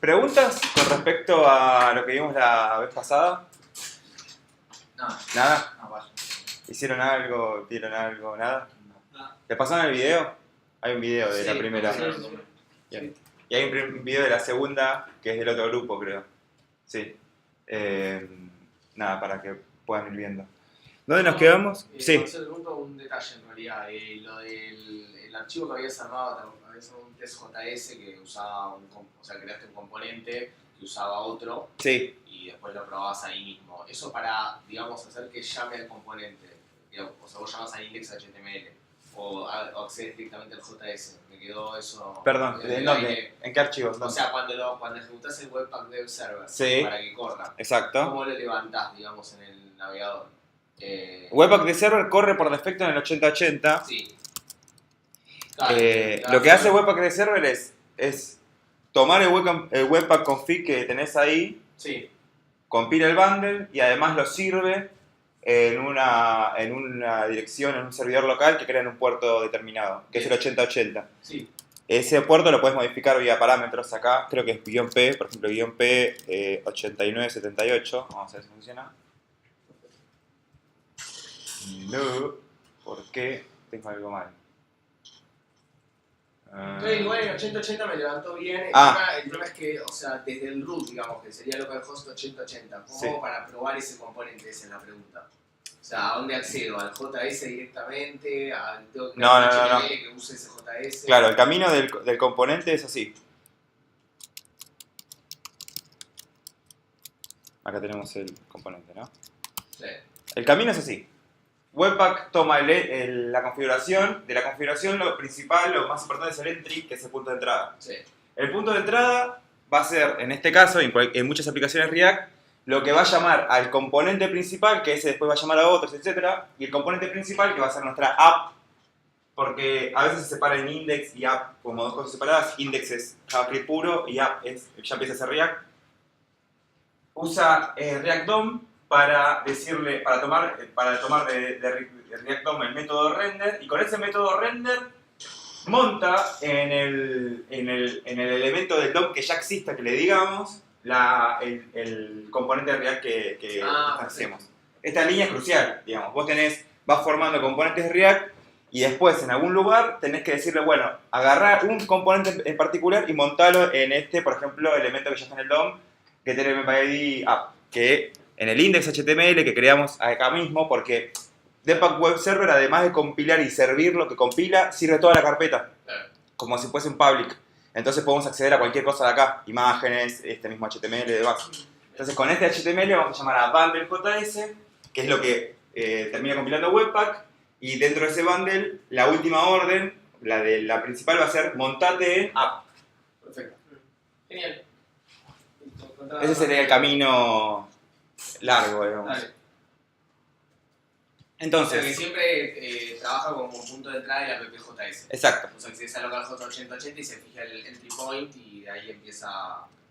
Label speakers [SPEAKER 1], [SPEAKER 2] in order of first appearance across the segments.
[SPEAKER 1] ¿Preguntas con respecto a lo que vimos la vez pasada?
[SPEAKER 2] No.
[SPEAKER 1] ¿Nada?
[SPEAKER 2] No, vaya.
[SPEAKER 1] ¿Hicieron algo? ¿Vieron algo? ¿Nada?
[SPEAKER 2] No.
[SPEAKER 1] ¿Le pasaron el video? Hay un video de
[SPEAKER 2] Sí,
[SPEAKER 1] la primera.
[SPEAKER 2] sí, sí.
[SPEAKER 1] Bien. Y hay un video de la segunda, que es del otro grupo, creo. Sí. Nada, para que puedan ir viendo. ¿Dónde nos quedamos? Sí.
[SPEAKER 2] Por eso te pregunto un detalle en realidad. Lo del el archivo que habías armado, habías armado un test JS que usaba o sea, creaste un componente que usaba otro
[SPEAKER 1] Sí.
[SPEAKER 2] y después lo probabas ahí mismo. Eso para, digamos, hacer que llame al componente. Digamos, o sea, vos llamas al index HTML o accedes directamente al JS. Me quedó eso.
[SPEAKER 1] Perdón, ¿en dónde? ¿En qué archivos?
[SPEAKER 2] O sea, cuando ejecutás el Webpack Dev Server
[SPEAKER 1] Sí.
[SPEAKER 2] para que corra,
[SPEAKER 1] Exacto.
[SPEAKER 2] ¿cómo lo levantás, digamos, en el navegador?
[SPEAKER 1] Webpack de server corre por defecto en el 8080.
[SPEAKER 2] Sí. Claro,
[SPEAKER 1] Lo que hace Webpack de server es tomar el Webpack config que tenés ahí,
[SPEAKER 2] sí.
[SPEAKER 1] compila el bundle y además lo sirve en una dirección, en un servidor local que crea en un puerto determinado, que es el 8080.
[SPEAKER 2] Sí.
[SPEAKER 1] Ese puerto lo puedes modificar vía parámetros acá, creo que es "-p", por ejemplo, "-p 8978", vamos a ver si funciona. No, ¿por qué tengo algo mal?
[SPEAKER 2] Entonces, igual en 8080 me levantó bien. El tema es que, o sea, desde el root, digamos, que sería localhost 8080, ¿cómo
[SPEAKER 1] Sí.
[SPEAKER 2] para probar ese componente? Esa es la pregunta. O sea, ¿a dónde accedo? ¿Al JS directamente? ¿Tengo que crear un HTML que use ese JS?
[SPEAKER 1] Claro, el camino del componente es así. Acá tenemos el componente, ¿no?
[SPEAKER 2] Sí.
[SPEAKER 1] El camino es así. Webpack toma la configuración. De la configuración lo principal, lo más importante es el entry, que es el punto de entrada.
[SPEAKER 2] Sí.
[SPEAKER 1] El punto de entrada va a ser, en este caso, en muchas aplicaciones React, lo que va a llamar al componente principal, que ese después va a llamar a otros, etc. Y el componente principal, que va a ser nuestra app, porque a veces se separa en index y app como dos cosas separadas. Index es JavaScript puro y app ya empieza a ser React. Usa React DOM para tomar de React DOM el método render, y con ese método render monta en el elemento del DOM que ya exista, que le digamos, el componente de React que hacemos. Esta línea es crucial, digamos. Vos vas formando componentes de React y después en algún lugar tenés que decirle, bueno, agarrar un componente en particular y montarlo en por ejemplo, elemento que ya está en el DOM, que tiene MPID app, que en el index HTML que creamos acá mismo, porque Webpack Web Server, además de compilar y servir lo que compila, sirve toda la carpeta, como si fuese un public. Entonces podemos acceder a cualquier cosa de acá, imágenes, este mismo HTML, demás. Entonces con este HTML vamos a llamar a bundle.js, que es lo que termina compilando Webpack, y dentro de ese bundle, la última orden, la principal, va a ser montate en app.
[SPEAKER 2] Perfecto. Genial.
[SPEAKER 1] Ese sería el camino largo, digamos.
[SPEAKER 2] Dale.
[SPEAKER 1] Entonces,
[SPEAKER 2] O sea, que siempre trabaja como punto de entrada de la PPJS.
[SPEAKER 1] Exacto.
[SPEAKER 2] O sea, que se local J8080 y se fija el entry point y de ahí empieza...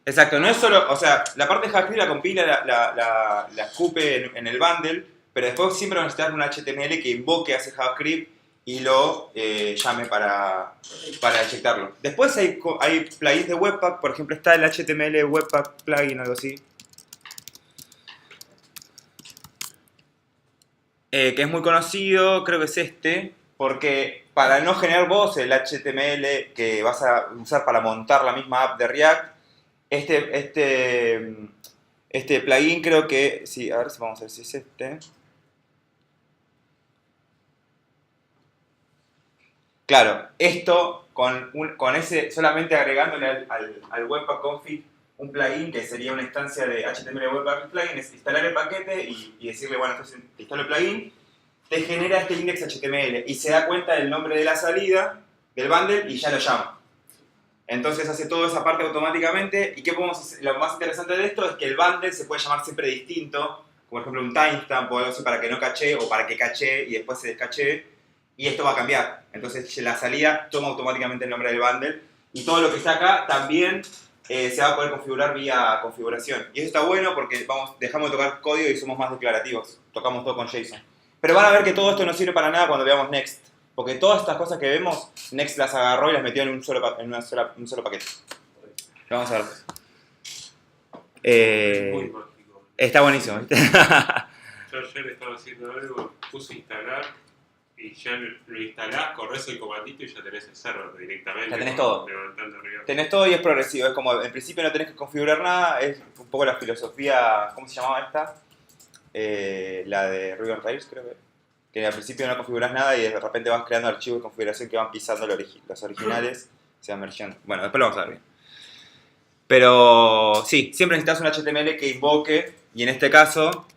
[SPEAKER 1] Exacto, no es solo, o sea, la parte de JavaScript la compila, la escupe en el bundle, pero después siempre va a necesitar un HTML que invoque a ese JavaScript y lo llame para inyectarlo. Después hay plugins de Webpack, por ejemplo está el HTML Webpack plugin, algo así. Que es muy conocido, creo que es porque para no generar vos el HTML que vas a usar para montar la misma app de React, este plugin creo que, sí, a ver si vamos a ver si es Claro, esto con ese, solamente agregándole al Webpack config un plugin que sería una instancia de HTML Webpack plugin, es instalar el paquete y decirle, bueno, entonces te instalo el plugin, te genera este index HTML y se da cuenta del nombre de la salida del bundle y ya lo llama. Entonces hace toda esa parte automáticamente. ¿Y qué podemos hacer? Lo más interesante de esto es que el bundle se puede llamar siempre distinto, como por ejemplo un timestamp o algo así para que no caché o para que caché y después se descaché. Y esto va a cambiar. Entonces la salida toma automáticamente el nombre del bundle. Y todo lo que está acá también se va a poder configurar vía configuración. Y eso está bueno porque dejamos de tocar código y somos más declarativos. Tocamos todo con JSON. Pero van a ver que todo esto no sirve para nada cuando veamos Next. Porque todas estas cosas que vemos, Next las agarró y las metió en un solo paquete. Lo vamos a ver.
[SPEAKER 3] Muy mágico.
[SPEAKER 1] Está buenísimo, ¿viste?
[SPEAKER 3] Yo ayer estaba haciendo algo, puse instalar y ya lo instalás, corres el comandito y ya tenés el server directamente.
[SPEAKER 1] Ya tenés todo.
[SPEAKER 3] Levantando arriba.
[SPEAKER 1] Tenés todo y es progresivo, es como en principio no tenés que configurar nada, es un poco la filosofía, ¿cómo se llamaba esta? La de Ruby on Rails creo que al principio no configuras nada y de repente vas creando archivos de configuración que van pisando los originales, se van mergeando. Bueno, después lo vamos a ver bien. Pero sí, siempre necesitas un HTML que invoque y en este caso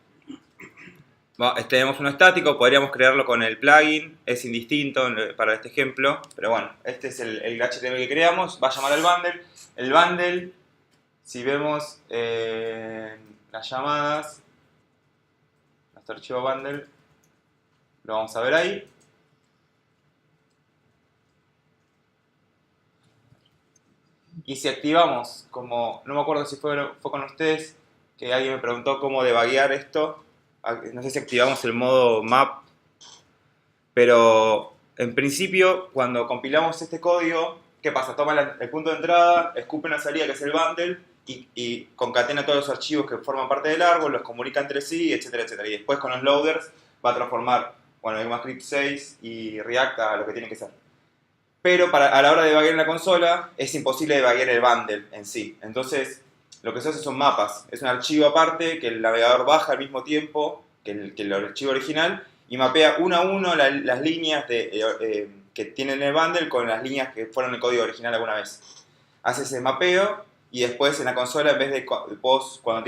[SPEAKER 1] tenemos uno estático, podríamos crearlo con el plugin, es indistinto para este ejemplo, pero bueno, este es el HTML que creamos, va a llamar al bundle. El bundle, si vemos las llamadas, nuestro archivo bundle, lo vamos a ver ahí. Y si activamos, como no me acuerdo si fue con ustedes, que alguien me preguntó cómo debuguear esto, no sé si activamos el modo map, pero en principio cuando compilamos este código, ¿qué pasa? Toma el punto de entrada, escupe una salida que es el bundle y concatena todos los archivos que forman parte del árbol, los comunica entre sí, etcétera, etcétera. Y después con los loaders va a transformar, bueno, ECMAScript 6 y React a lo que tiene que ser. Pero a la hora de debuguear en la consola es imposible debuguear el bundle en sí. Entonces lo que se hace son mapas. Es un archivo aparte que el navegador baja al mismo tiempo que el archivo original y mapea uno a uno las líneas que tienen el bundle con las líneas que fueron el código original alguna vez. Hace ese mapeo y después en la consola, en vez de vos cuando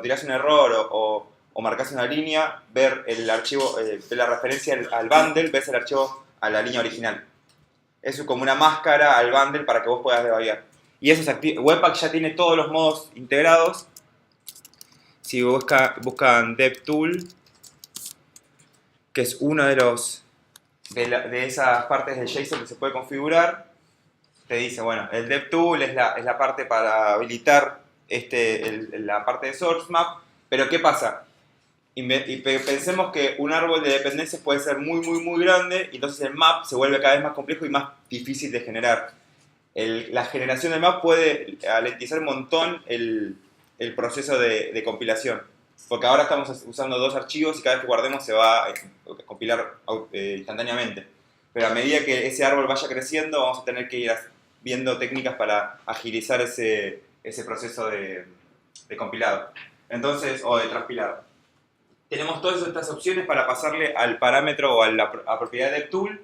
[SPEAKER 1] tirás un error o marcas una línea, ver el archivo, ver la referencia al bundle, ves el archivo a la línea original. Es como una máscara al bundle para que vos puedas debuguear. Y eso es activo. Webpack ya tiene todos los modos integrados. Si buscan DevTool, que es uno de esas partes del JSON que se puede configurar, te dice, bueno, el DevTool es la parte para habilitar la parte de source map, pero ¿qué pasa? Y pensemos que un árbol de dependencias puede ser muy, muy, muy grande y entonces el map se vuelve cada vez más complejo y más difícil de generar. La generación del map puede alentizar un montón el proceso de compilación, porque ahora estamos usando dos archivos y cada vez que guardemos se va a compilar instantáneamente. Pero a medida que ese árbol vaya creciendo vamos a tener que ir viendo técnicas para agilizar ese proceso de compilado. Entonces, o de transpilado. Tenemos todas estas opciones para pasarle al parámetro o a la propiedad del tool.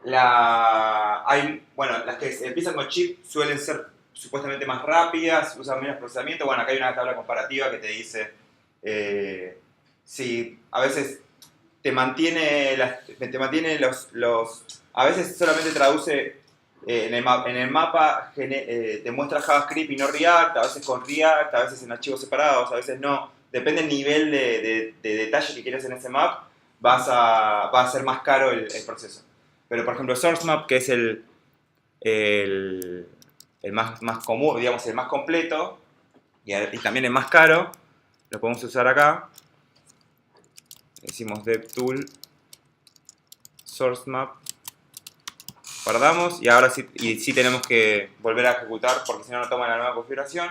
[SPEAKER 1] Las que empiezan con chip suelen ser supuestamente más rápidas, usan menos procesamiento. Bueno, acá hay una tabla comparativa que te dice si a veces te mantiene a veces solamente traduce en el mapa te muestra JavaScript y no React, a veces con React, a veces en archivos separados, a veces no. Depende del nivel de detalle que quieras en ese map, va a ser más caro el proceso. Pero por ejemplo SourceMap, que es el más común, digamos el más completo, y también el más caro, lo podemos usar acá. Decimos DevTool, SourceMap, guardamos y ahora sí tenemos que volver a ejecutar porque si no toma la nueva configuración.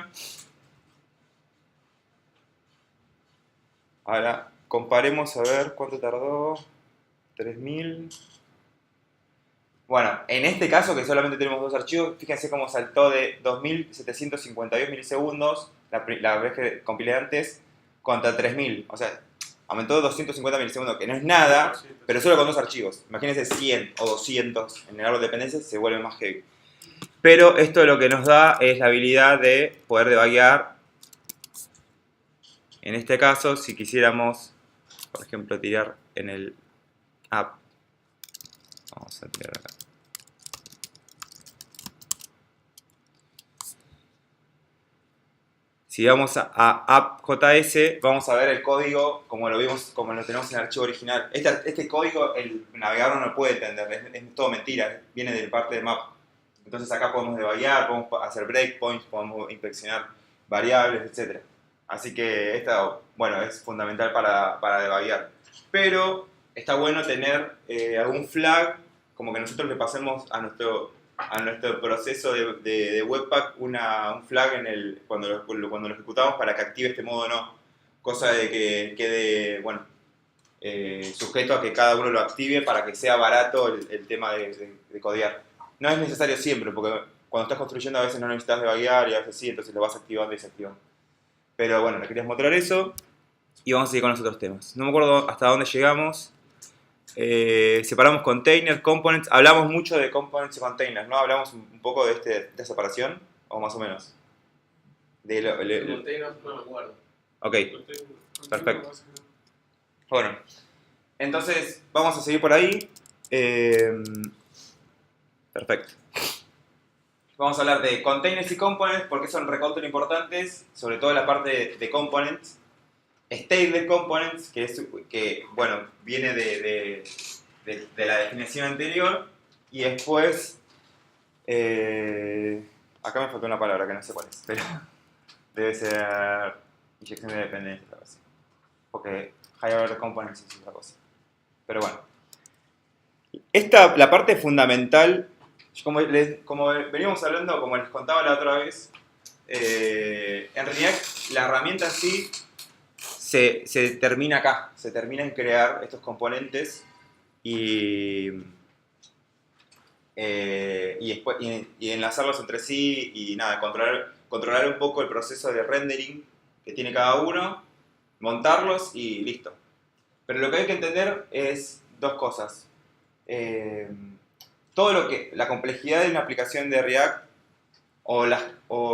[SPEAKER 1] Ahora comparemos a ver cuánto tardó. 3000. Bueno, en este caso que solamente tenemos dos archivos, fíjense cómo saltó de 2752 milisegundos la vez que compilé antes contra 3000. O sea, aumentó 250 milisegundos, que no es nada, pero solo con dos archivos. Imagínense 100 o 200 en el árbol de dependencias, se vuelve más heavy. Pero esto lo que nos da es la habilidad de poder debuguear. En este caso, si quisiéramos, por ejemplo, tirar en el app, vamos a tirar acá. Si vamos a app.js, vamos a ver el código como lo tenemos en el archivo original. Este código el navegador no lo puede entender, es todo mentira, viene de parte de map. Entonces acá podemos debuguear, podemos hacer breakpoints, podemos inspeccionar variables, etc. Así que esto, bueno, es fundamental para debuguear. Pero está bueno tener algún flag, como que nosotros le pasemos a nuestro a nuestro proceso de Webpack un flag cuando lo ejecutamos para que active este modo no. Cosa de que quede, bueno, sujeto a que cada uno lo active para que sea barato el tema de codear. No es necesario siempre, porque cuando estás construyendo a veces no necesitas debuguear y a veces sí, entonces lo vas activando y desactivando. Pero bueno, les quería mostrar eso y vamos a seguir con los otros temas. No me acuerdo hasta dónde llegamos. Separamos containers, components. Hablamos mucho de components y containers, ¿no? Hablamos un poco de esta separación, o más o menos.
[SPEAKER 2] El container no me acuerdo.
[SPEAKER 1] Ok, perfecto. Bueno, entonces vamos a seguir por ahí. Perfecto. Vamos a hablar de containers y components porque son recontra importantes, sobre todo la parte de components. Stateless components, que bueno, viene de la definición anterior. Y después, acá me faltó una palabra que no sé cuál es, pero debe ser inyección de dependencia, algo así. Porque higher order components es otra cosa. Pero bueno. La parte fundamental, como veníamos hablando, como les contaba la otra vez, en realidad la herramienta en sí se termina acá, se termina en crear estos componentes y enlazarlos entre sí y nada, controlar un poco el proceso de rendering que tiene cada uno, montarlos y listo. Pero lo que hay que entender es dos cosas. La complejidad de una aplicación de React o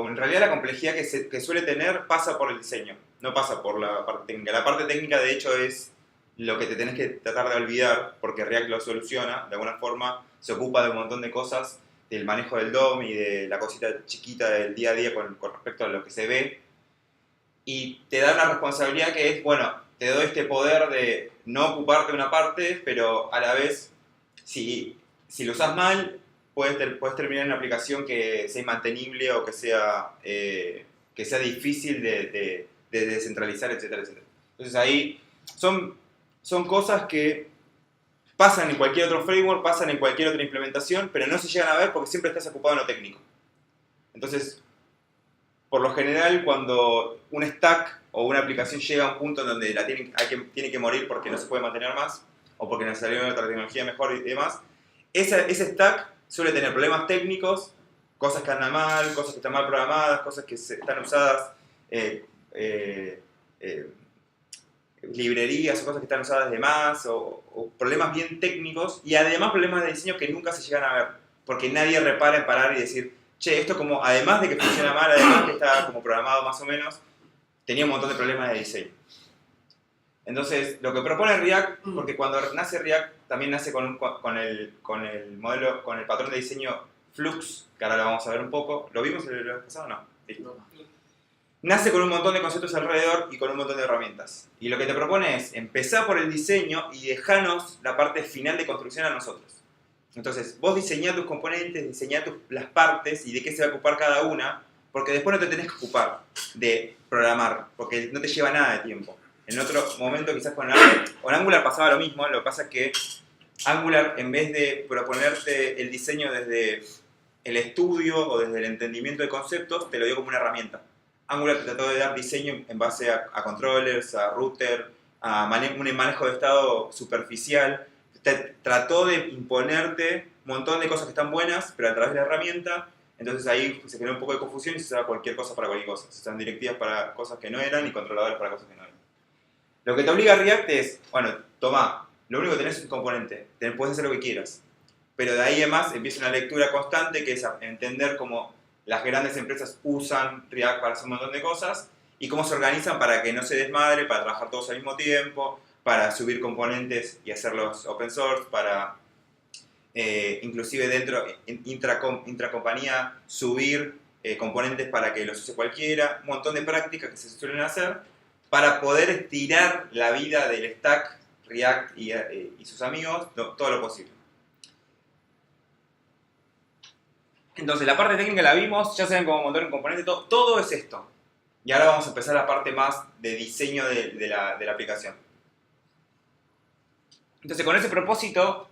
[SPEAKER 1] en realidad la complejidad que suele tener pasa por el diseño, no pasa por la parte técnica. La parte técnica de hecho es lo que te tenés que tratar de olvidar porque React lo soluciona, de alguna forma se ocupa de un montón de cosas, del manejo del DOM y de la cosita chiquita del día a día con respecto a lo que se ve y te da una responsabilidad que es, bueno, te doy este poder de no ocuparte de una parte, pero a la vez si lo usas mal, puedes terminar en una aplicación que sea inmantenible o que sea difícil de descentralizar, etcétera, etcétera. Entonces ahí son cosas que pasan en cualquier otro framework, pasan en cualquier otra implementación, pero no se llegan a ver porque siempre estás ocupado en lo técnico. Entonces, por lo general, cuando un stack o una aplicación llega a un punto en donde tiene que morir porque no se puede mantener más, o porque nos salió otra tecnología mejor y demás, ese stack suele tener problemas técnicos, cosas que andan mal, cosas que están mal programadas, cosas que están usadas, librerías o cosas que están usadas de más, o problemas bien técnicos, y además problemas de diseño que nunca se llegan a ver, porque nadie repara en parar y decir, che, esto como, además de que funciona mal, además que está como programado más o menos, tenía un montón de problemas de diseño. Entonces, lo que propone React, porque cuando nace React también nace con el modelo, con el patrón de diseño Flux, que ahora lo vamos a ver un poco. ¿Lo vimos el año pasado o no? Sí. Nace con un montón de conceptos alrededor y con un montón de herramientas. Y lo que te propone es empezar por el diseño y dejarnos la parte final de construcción a nosotros. Entonces, vos diseñás tus componentes, diseñás las partes y de qué se va a ocupar cada una, porque después no te tenés que ocupar de programar, porque no te lleva nada de tiempo. En otro momento quizás con Angular pasaba lo mismo, lo que pasa es que Angular en vez de proponerte el diseño desde el estudio o desde el entendimiento de conceptos, te lo dio como una herramienta. Angular te trató de dar diseño en base a controllers, a router, a un manejo de estado superficial. Trató de imponerte un montón de cosas que están buenas, pero a través de la herramienta. Entonces ahí se generó un poco de confusión y se usaba cualquier cosa para cualquier cosa. Se usaban directivas para cosas que no eran y controladores para cosas que no eran. Lo que te obliga a React es, bueno, toma, lo único que tenés es un componente, puedes hacer lo que quieras. Pero de ahí además empieza una lectura constante que es entender cómo las grandes empresas usan React para hacer un montón de cosas y cómo se organizan para que no se desmadre, para trabajar todos al mismo tiempo, para subir componentes y hacerlos open source, para inclusive dentro, intracompañía, subir componentes para que los use cualquiera, un montón de prácticas que se suelen hacer para poder estirar la vida del stack React y sus amigos todo lo posible. Entonces la parte técnica la vimos, ya saben cómo montar un componente, todo es esto. Y ahora vamos a empezar la parte más de diseño de la aplicación. Entonces con ese propósito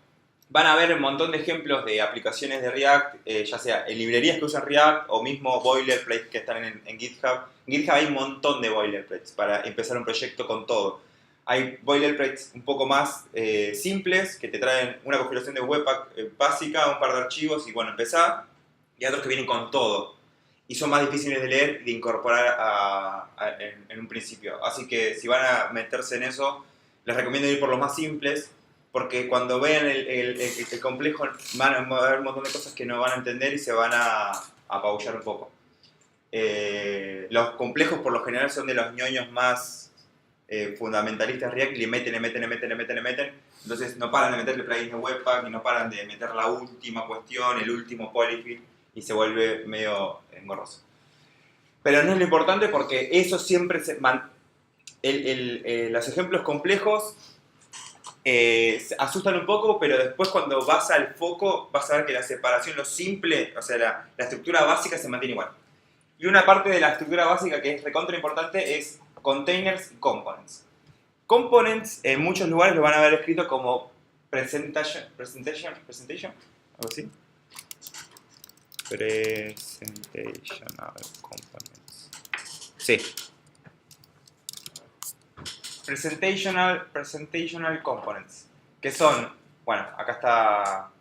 [SPEAKER 1] van a ver un montón de ejemplos de aplicaciones de React, ya sea en librerías que usan React o mismo boilerplates que están en GitHub. En GitHub hay un montón de boilerplates para empezar un proyecto con todo. Hay boilerplates un poco más simples que te traen una configuración de Webpack básica, un par de archivos y bueno, empezá. Y otros que vienen con todo. Y son más difíciles de leer y de incorporar en un principio. Así que si van a meterse en eso, les recomiendo ir por los más simples, porque cuando vean el complejo van a haber un montón de cosas que no van a entender y se van a apabullar un poco. Los complejos por lo general son de los ñoños más fundamentalistas React y le meten. Entonces no paran de meterle plugins de Webpack y no paran de meter la última cuestión, el último polyfill y se vuelve medio engorroso. Pero no es lo importante porque eso siempre se... los ejemplos complejos asustan un poco, pero después cuando vas al foco vas a ver que la separación, lo simple, o sea, la estructura básica se mantiene igual. Y una parte de la estructura básica que es recontra importante es containers y components. Components en muchos lugares lo van a ver escrito como presentation, algo así. Presentational components. Sí. Presentational components. Que son, bueno, acá está.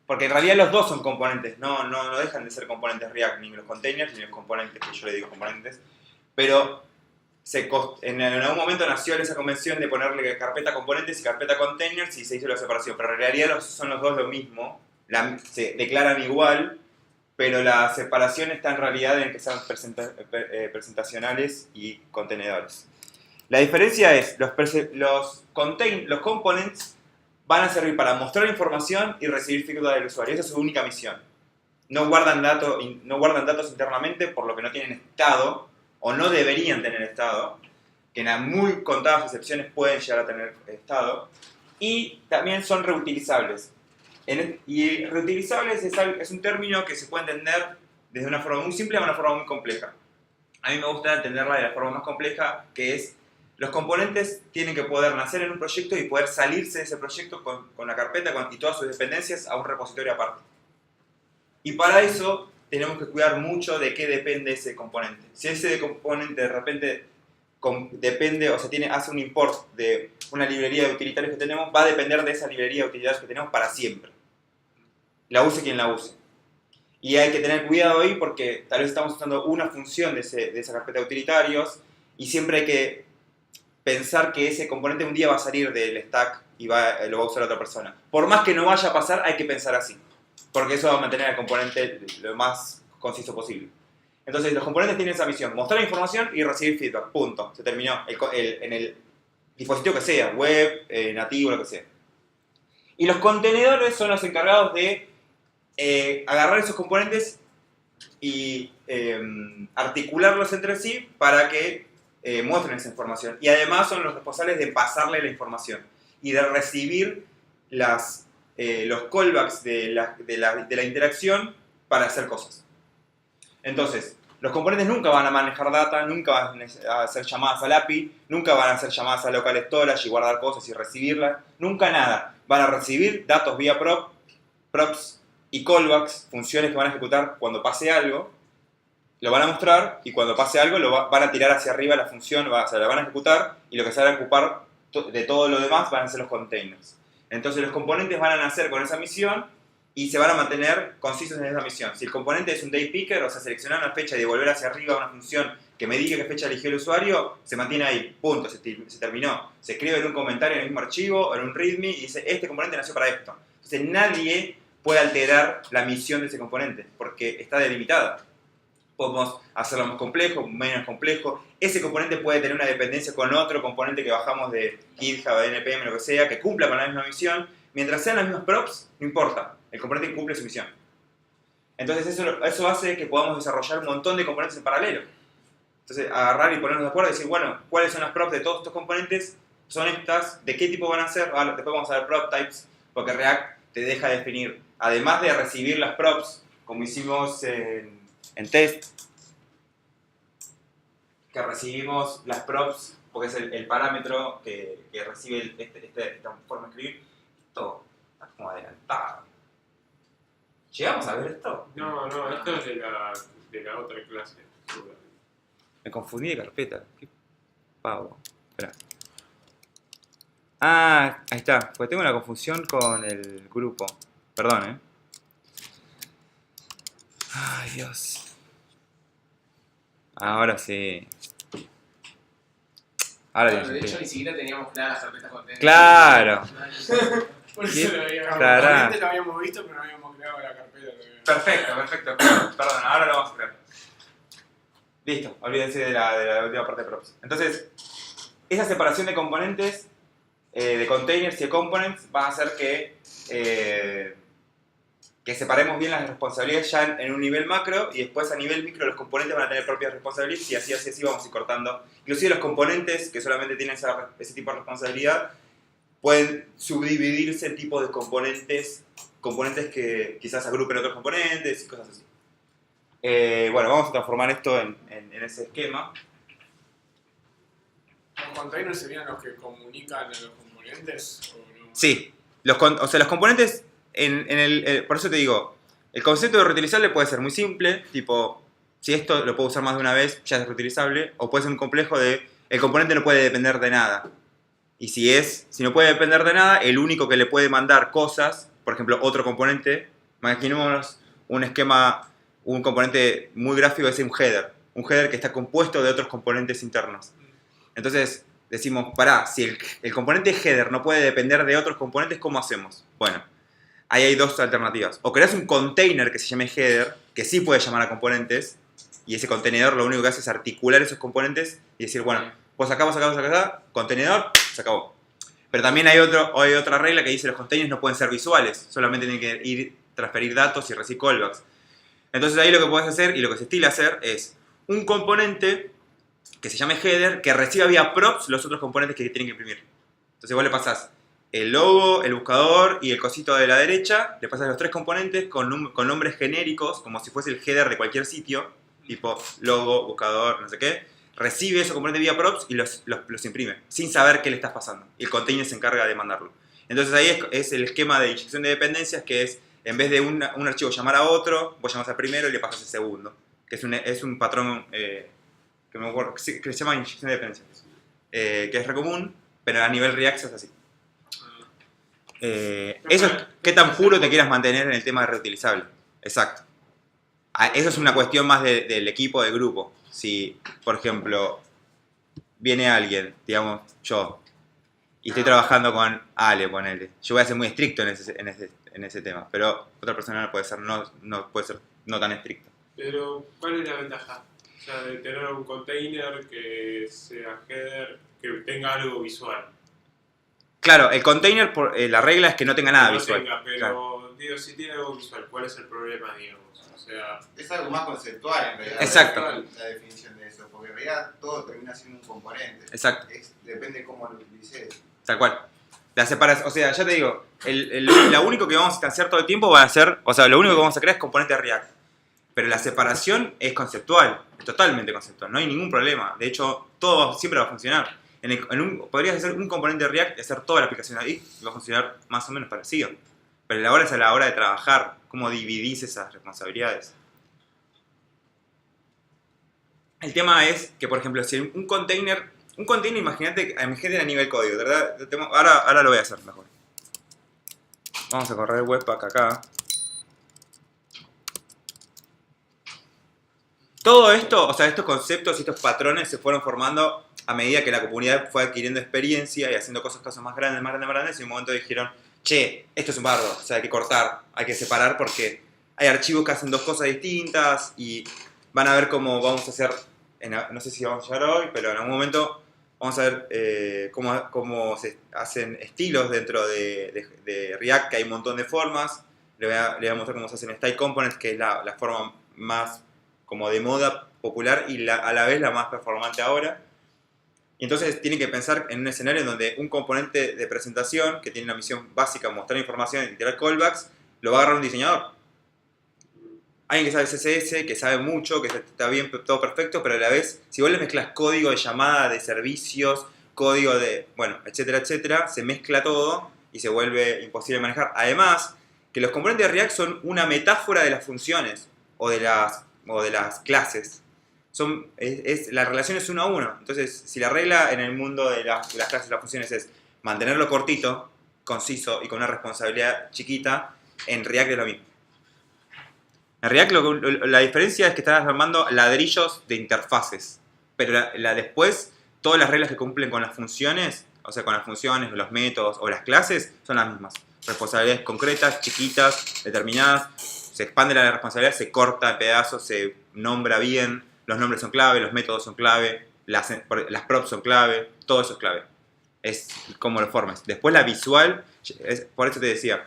[SPEAKER 1] Porque en realidad los dos son componentes, no dejan de ser componentes React, ni los containers ni los componentes, que yo le digo componentes. Pero en algún momento nació esa convención de ponerle carpeta componentes y carpeta containers y se hizo la separación. Pero en realidad son los dos lo mismo, se declaran igual. Pero la separación está en realidad en que sean presentacionales y contenedores. La diferencia es, los components van a servir para mostrar información y recibir feedback del usuario. Esa es su única misión. No guardan datos internamente, por lo que no tienen estado, o no deberían tener estado, que en muy contadas excepciones pueden llegar a tener estado, y también son reutilizables. Y reutilizables es un término que se puede entender desde una forma muy simple a una forma muy compleja. A mí me gusta entenderla de la forma más compleja, que es los componentes tienen que poder nacer en un proyecto y poder salirse de ese proyecto con la carpeta y todas sus dependencias a un repositorio aparte. Y para eso tenemos que cuidar mucho de qué depende ese componente. Si ese componente de repente depende, o sea, hace un import de una librería de utilitarios que tenemos, va a depender de esa librería de utilitarios que tenemos para siempre. La use quien la use. Y hay que tener cuidado ahí porque tal vez estamos usando una función de esa carpeta de utilitarios y siempre hay que pensar que ese componente un día va a salir del stack y lo va a usar otra persona. Por más que no vaya a pasar, hay que pensar así. Porque eso va a mantener al componente lo más conciso posible. Entonces los componentes tienen esa misión, mostrar información y recibir feedback, punto. Se terminó en el dispositivo que sea, web, nativo, lo que sea. Y los contenedores son los encargados de agarrar esos componentes y articularlos entre sí para que muestren esa información. Y además son los responsables de pasarle la información y de recibir los callbacks de la interacción para hacer cosas. Entonces, los componentes nunca van a manejar data, nunca van a hacer llamadas al API, nunca van a hacer llamadas a local storage y guardar cosas y recibirlas, nunca nada. Van a recibir datos vía props y callbacks, funciones que van a ejecutar cuando pase algo, lo van a mostrar y cuando pase algo van a tirar hacia arriba la función, se la van a ejecutar y lo que se van a ocupar de todo lo demás van a ser los containers. Entonces los componentes van a nacer con esa misión y se van a mantener concisos en esa misión. Si el componente es un day picker, o sea, seleccionar una fecha y devolver hacia arriba una función que me diga qué fecha eligió el usuario, se mantiene ahí, punto, se terminó. Se escribe en un comentario en el mismo archivo, en un readme, y dice, este componente nació para esto. Entonces nadie puede alterar la misión de ese componente, porque está delimitada. Podemos hacerlo más complejo, menos complejo. Ese componente puede tener una dependencia con otro componente que bajamos de GitHub, de NPM, lo que sea, que cumpla con la misma misión. Mientras sean las mismas props, no importa. El componente cumple su misión. Entonces eso hace que podamos desarrollar un montón de componentes en paralelo. Entonces agarrar y ponernos de acuerdo y decir, bueno, ¿cuáles son las props de todos estos componentes? Son estas, ¿de qué tipo van a ser? Después vamos a ver prop types, porque React te deja definir, además de recibir las props, como hicimos en test, que recibimos las props, porque es el parámetro que recibe esta forma de escribir, todo. como adelantado. ¿Llegamos a ver esto?
[SPEAKER 3] No, esto es de la otra clase. seguramente.
[SPEAKER 1] Me confundí de carpeta. Qué pavo. Espera. Ah, ahí está. Pues tengo una confusión con el grupo. Perdón, Ay, Dios. Ahora sí. Ahora
[SPEAKER 2] Bueno,
[SPEAKER 1] tiene
[SPEAKER 2] de hecho,
[SPEAKER 1] sentido.
[SPEAKER 2] ni siquiera teníamos claras las carpetas con tenis.
[SPEAKER 1] Claro.
[SPEAKER 4] Por
[SPEAKER 1] ¿Qué?
[SPEAKER 4] eso lo habíamos,
[SPEAKER 1] Claro.
[SPEAKER 4] obviamente lo habíamos visto, pero no habíamos creado la carpeta todavía.
[SPEAKER 1] Perfecto. Perdón, ahora lo vamos a crear. Listo, olvídense de la última parte de props. Entonces, esa separación de componentes, de containers y de components, va a hacer que separemos bien las responsabilidades ya en un nivel macro y después a nivel micro los componentes van a tener propias responsabilidades y así vamos a ir cortando. Inclusive los componentes que solamente tienen ese tipo de responsabilidad pueden subdividirse en tipos de componentes que quizás agrupen otros componentes y cosas así. Bueno, vamos a transformar esto en ese esquema.
[SPEAKER 4] ¿Los containers serían los que comunican a los componentes? ¿O no?
[SPEAKER 1] Sí, los componentes, por eso te digo, el concepto de reutilizable puede ser muy simple, tipo, si esto lo puedo usar más de una vez, ya es reutilizable, o puede ser un complejo de, el componente no puede depender de nada. Y si no puede depender de nada, el único que le puede mandar cosas, por ejemplo, otro componente, imaginémonos un esquema, un componente muy gráfico es un header que está compuesto de otros componentes internos. Entonces decimos, si el componente header no puede depender de otros componentes, ¿cómo hacemos? Bueno, ahí hay dos alternativas. O creas un container que se llame header, que sí puede llamar a componentes, y ese contenedor lo único que hace es articular esos componentes y decir, bueno, pues acá, contenedor, se acabó. Pero también hay otra regla que dice los containers no pueden ser visuales, solamente tienen que transferir datos y recibir callbacks. Entonces ahí lo que puedes hacer y lo que se estila hacer es un componente que se llame header que reciba vía props los otros componentes que tienen que imprimir. Entonces vos le pasás el logo, el buscador y el cosito de la derecha, le pasás los tres componentes con nombres genéricos, como si fuese el header de cualquier sitio, tipo logo, buscador, no sé qué, recibe esos componentes vía props y los imprime, sin saber qué le estás pasando. Y el container se encarga de mandarlo. Entonces ahí es el esquema de inyección de dependencias, que es, en vez de un archivo llamar a otro, vos llamás al primero y le pasas al segundo. Que es un patrón que me acuerdo, que se llama inyección de dependencias. Que es re común, pero a nivel React es así. Eso es qué tan puro te quieras mantener en el tema de reutilizable. Exacto. Eso es una cuestión más del equipo, del grupo. Si, por ejemplo, viene alguien, digamos yo, y estoy trabajando con Ale, ponele. Yo voy a ser muy estricto en ese tema, pero otra persona puede ser no tan estricta.
[SPEAKER 3] Pero, ¿cuál es la ventaja? O sea, de tener un container que sea header, que tenga algo visual.
[SPEAKER 1] Claro, el container, la regla es que no tenga nada
[SPEAKER 3] No
[SPEAKER 1] visual.
[SPEAKER 3] tenga, pero,
[SPEAKER 1] Claro.
[SPEAKER 3] digo, si tiene algo visual, ¿cuál es el problema, digamos? O sea,
[SPEAKER 5] Es algo más conceptual en realidad.
[SPEAKER 1] Exacto.
[SPEAKER 5] La definición de eso, porque en realidad todo termina siendo un componente.
[SPEAKER 1] Exacto.
[SPEAKER 5] Depende cómo lo utilices.
[SPEAKER 1] Tal cual. La separación, o sea, ya te digo, lo único que vamos a instanciar todo el tiempo va a ser, o sea, lo único que vamos a crear es componente de React. Pero la separación es conceptual, es totalmente conceptual, no hay ningún problema. De hecho, todo siempre va a funcionar. Podrías hacer un componente de React y hacer toda la aplicación ahí y va a funcionar más o menos parecido. Pero la hora es a la hora de trabajar, cómo dividís esas responsabilidades. El tema es que, por ejemplo, si un container, imagínate a nivel código, ¿verdad? Ahora lo voy a hacer mejor. Vamos a correr Webpack acá. Todo esto, o sea, estos conceptos y estos patrones se fueron formando a medida que la comunidad fue adquiriendo experiencia y haciendo casos más grandes, y en un momento dijeron, che, esto es un bardo, o sea, hay que cortar, hay que separar porque hay archivos que hacen dos cosas distintas y van a ver cómo vamos a hacer, no sé si vamos a llegar hoy, pero en algún momento vamos a ver cómo se hacen estilos dentro de React, que hay un montón de formas. Le voy a mostrar cómo se hacen style components, que es la forma más como de moda popular y a la vez la más performante ahora. Y entonces tienen que pensar en un escenario en donde un componente de presentación que tiene una misión básica, mostrar información y tirar callbacks, lo va a agarrar un diseñador. Alguien que sabe CSS, que sabe mucho, que está bien, todo perfecto, pero a la vez, si vos le mezclas código de llamada de servicios, código de, bueno, etcétera, etcétera, se mezcla todo y se vuelve imposible de manejar. Además, que los componentes de React son una metáfora de las funciones o de las clases. La relación es 1 a 1. Entonces, si la regla en el mundo de las clases y las funciones es mantenerlo cortito, conciso y con una responsabilidad chiquita, en React es lo mismo. En React la diferencia es que estás armando ladrillos de interfaces, pero después todas las reglas que cumplen con las funciones, o sea, con las funciones, los métodos o las clases, son las mismas. Responsabilidades concretas, chiquitas, determinadas, se expande la responsabilidad, se corta en pedazos, se nombra bien, los nombres son clave, los métodos son clave, las props son clave, todo eso es clave. Es como lo formas. Después la visual, por eso te decía,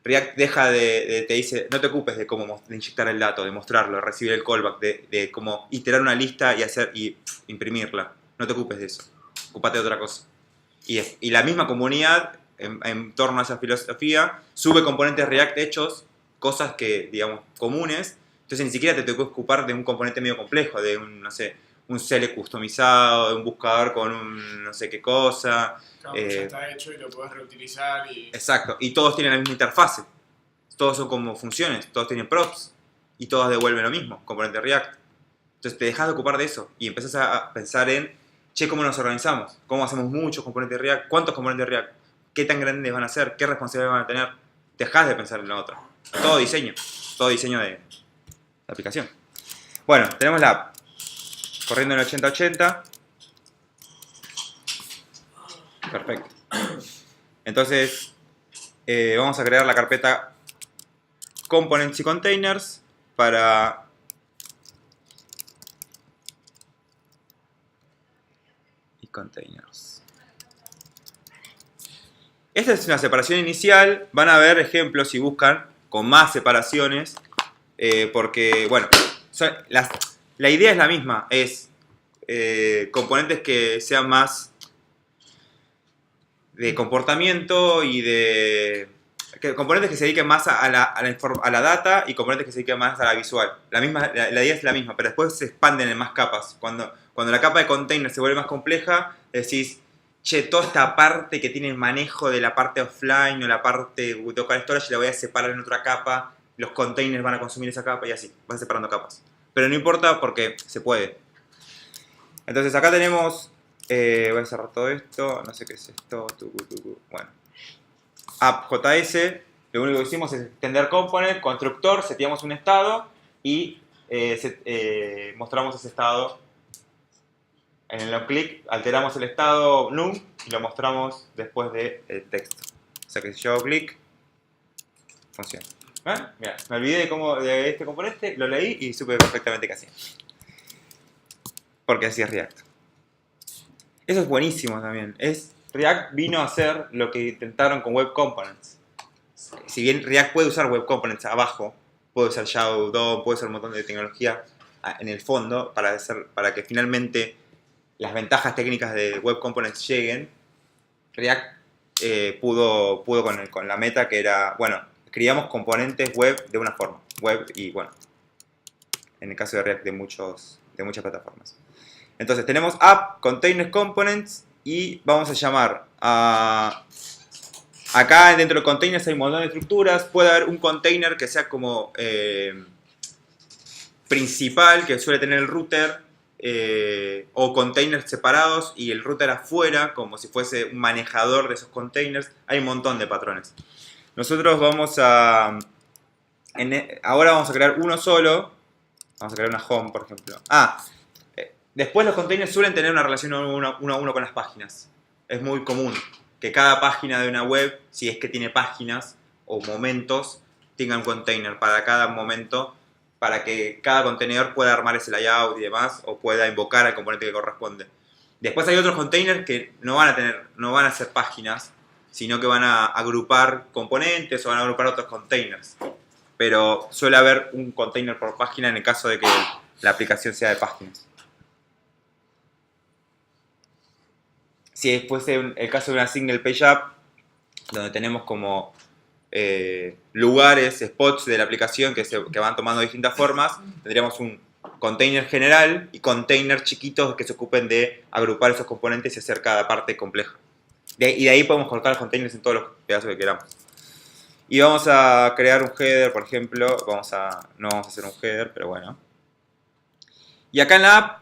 [SPEAKER 1] React te dice, no te ocupes de cómo de inyectar el dato, de mostrarlo, de recibir el callback, de cómo iterar una lista y imprimirla. No te ocupes de eso. Ocúpate de otra cosa. Y la misma comunidad, en torno a esa filosofía, sube componentes React hechos, cosas que, digamos, comunes. Entonces ni siquiera te tengo que ocupar de un componente medio complejo, de un, no sé, un select customizado, de un buscador con un no sé qué cosa.
[SPEAKER 4] Claro, ya está hecho y lo puedes reutilizar.
[SPEAKER 1] Exacto, y todos tienen la misma interfase. Todos son como funciones, todos tienen props y todos devuelven lo mismo, componente React. Entonces te dejas de ocupar de eso y empezás a pensar en, che, ¿cómo nos organizamos? ¿Cómo hacemos muchos componentes de React? ¿Cuántos componentes de React? ¿Qué tan grandes van a ser? ¿Qué responsabilidades van a tener? Dejás de pensar en la otra. Todo diseño de la aplicación. Bueno, tenemos la app corriendo en 8080. Perfecto. Entonces, vamos a crear la carpeta Components y Containers para Containers. Esta es una separación inicial. Van a ver ejemplos si buscan con más separaciones. Porque, bueno, la idea es la misma. Es componentes que sean más de comportamiento y componentes que se dediquen más a la data y componentes que se dediquen más a la visual. La idea es la misma, pero después se expanden en más capas. Cuando la capa de container se vuelve más compleja, decís, che, toda esta parte que tiene el manejo de la parte offline o la parte de local storage la voy a separar en otra capa, los containers van a consumir esa capa y así, van separando capas. Pero no importa porque se puede. Entonces acá tenemos, voy a cerrar todo esto, no sé qué es esto, bueno. App.js, lo único que hicimos es extender component, constructor, seteamos un estado y mostramos ese estado. En el clic alteramos el estado num y lo mostramos después del texto. O sea que si yo hago clic, funciona. Mira, me olvidé de este componente, lo leí y supe perfectamente qué hacía. Porque así es React. Eso es buenísimo también. React vino a hacer lo que intentaron con Web Components. Si bien React puede usar Web Components abajo, puede usar Shadow DOM, puede usar un montón de tecnología en el fondo para que finalmente las ventajas técnicas de Web Components lleguen, React pudo con la meta que era, bueno, creamos componentes web de una forma. Web y, bueno, en el caso de React de muchas plataformas. Entonces tenemos App, Containers, Components y vamos a llamar a... Acá dentro de Containers hay un montón de estructuras. Puede haber un container que sea como principal, que suele tener el router, o containers separados y el router afuera, como si fuese un manejador de esos containers. Hay un montón de patrones. Nosotros vamos a... ahora vamos a crear uno solo. Vamos a crear una home, por ejemplo. Después los containers suelen tener una relación uno a uno con las páginas. Es muy común que cada página de una web, si es que tiene páginas o momentos, tenga un container para cada momento, para que cada contenedor pueda armar ese layout y demás, o pueda invocar al componente que corresponde. Después hay otros containers que no van a ser páginas, sino que van a agrupar componentes o van a agrupar otros containers. Pero suele haber un container por página en el caso de que la aplicación sea de páginas. Si fuese el caso de una single page app, donde tenemos como lugares, spots de la aplicación que van tomando distintas formas, tendríamos un container general y containers chiquitos que se ocupen de agrupar esos componentes y hacer cada parte compleja. y de ahí podemos colocar los containers en todos los pedazos que queramos. Y vamos a crear un header, por ejemplo. No vamos a hacer un header, pero bueno. Y acá en la app,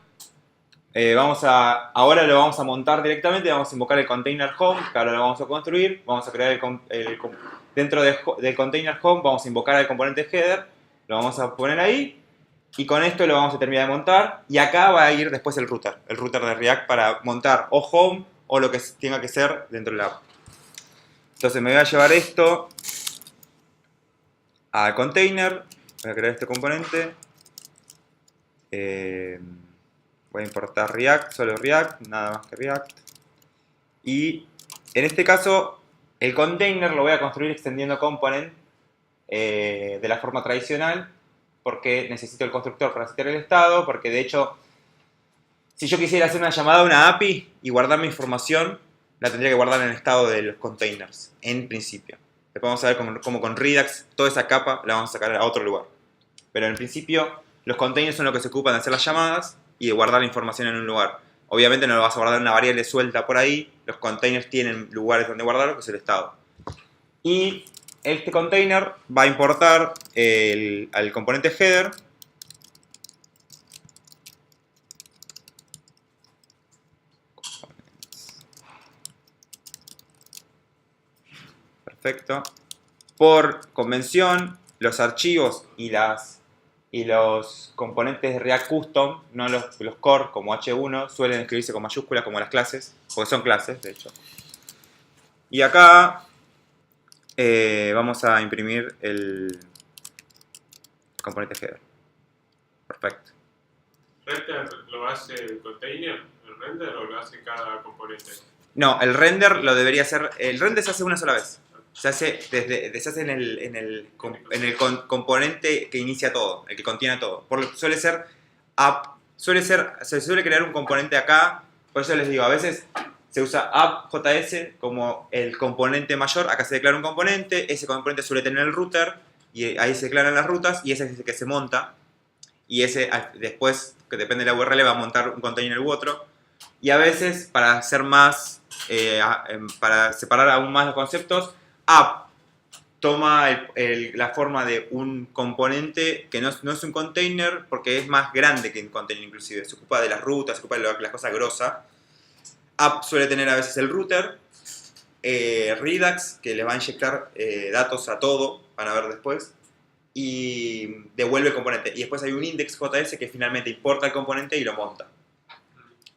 [SPEAKER 1] ahora lo vamos a montar directamente. Vamos a invocar el container home, que ahora lo vamos a construir. Vamos a crear dentro del container home, vamos a invocar el componente header. Lo vamos a poner ahí. Y con esto lo vamos a terminar de montar. Y acá va a ir después el router de React para montar o home o lo que tenga que ser dentro de la app. Entonces me voy a llevar esto al container. Voy a crear este componente. Voy a importar React, solo React, nada más que React. Y en este caso, el container lo voy a construir extendiendo component de la forma tradicional, porque necesito el constructor para citar el estado, porque de hecho, si yo quisiera hacer una llamada a una API y guardar mi información, la tendría que guardar en el estado de los containers, en principio. Después vamos a ver cómo con Redux toda esa capa la vamos a sacar a otro lugar. Pero en principio, los containers son los que se ocupan de hacer las llamadas y de guardar la información en un lugar. Obviamente no lo vas a guardar en una variable suelta por ahí, los containers tienen lugares donde guardarlo, que es el estado. Y este container va a importar al componente header. Perfecto. Por convención, los archivos y los componentes de React Custom, no los core como H1, suelen escribirse con mayúsculas como las clases, porque son clases, de hecho. Y acá vamos a imprimir el componente header. Perfecto.
[SPEAKER 3] ¿Render lo hace el container, el render, o lo hace cada componente?
[SPEAKER 1] No, el render lo debería hacer. El render se hace una sola vez. Se hace en el componente que inicia todo, el que contiene todo. Suele ser app, se suele crear un componente acá. Por eso les digo, a veces se usa app.js como el componente mayor. Acá se declara un componente, ese componente suele tener el router y ahí se declaran las rutas y ese es el que se monta. Y ese después, que depende de la URL, va a montar un container u otro. Y a veces, para hacer más, para separar aún más los conceptos, app toma la forma de un componente que no es un container porque es más grande que un container inclusive. Se ocupa de las rutas, se ocupa de las cosas grosas. App suele tener a veces el router. Redux, que le va a inyectar datos a todo, van a ver después. Y devuelve el componente. Y después hay un index.js que finalmente importa el componente y lo monta.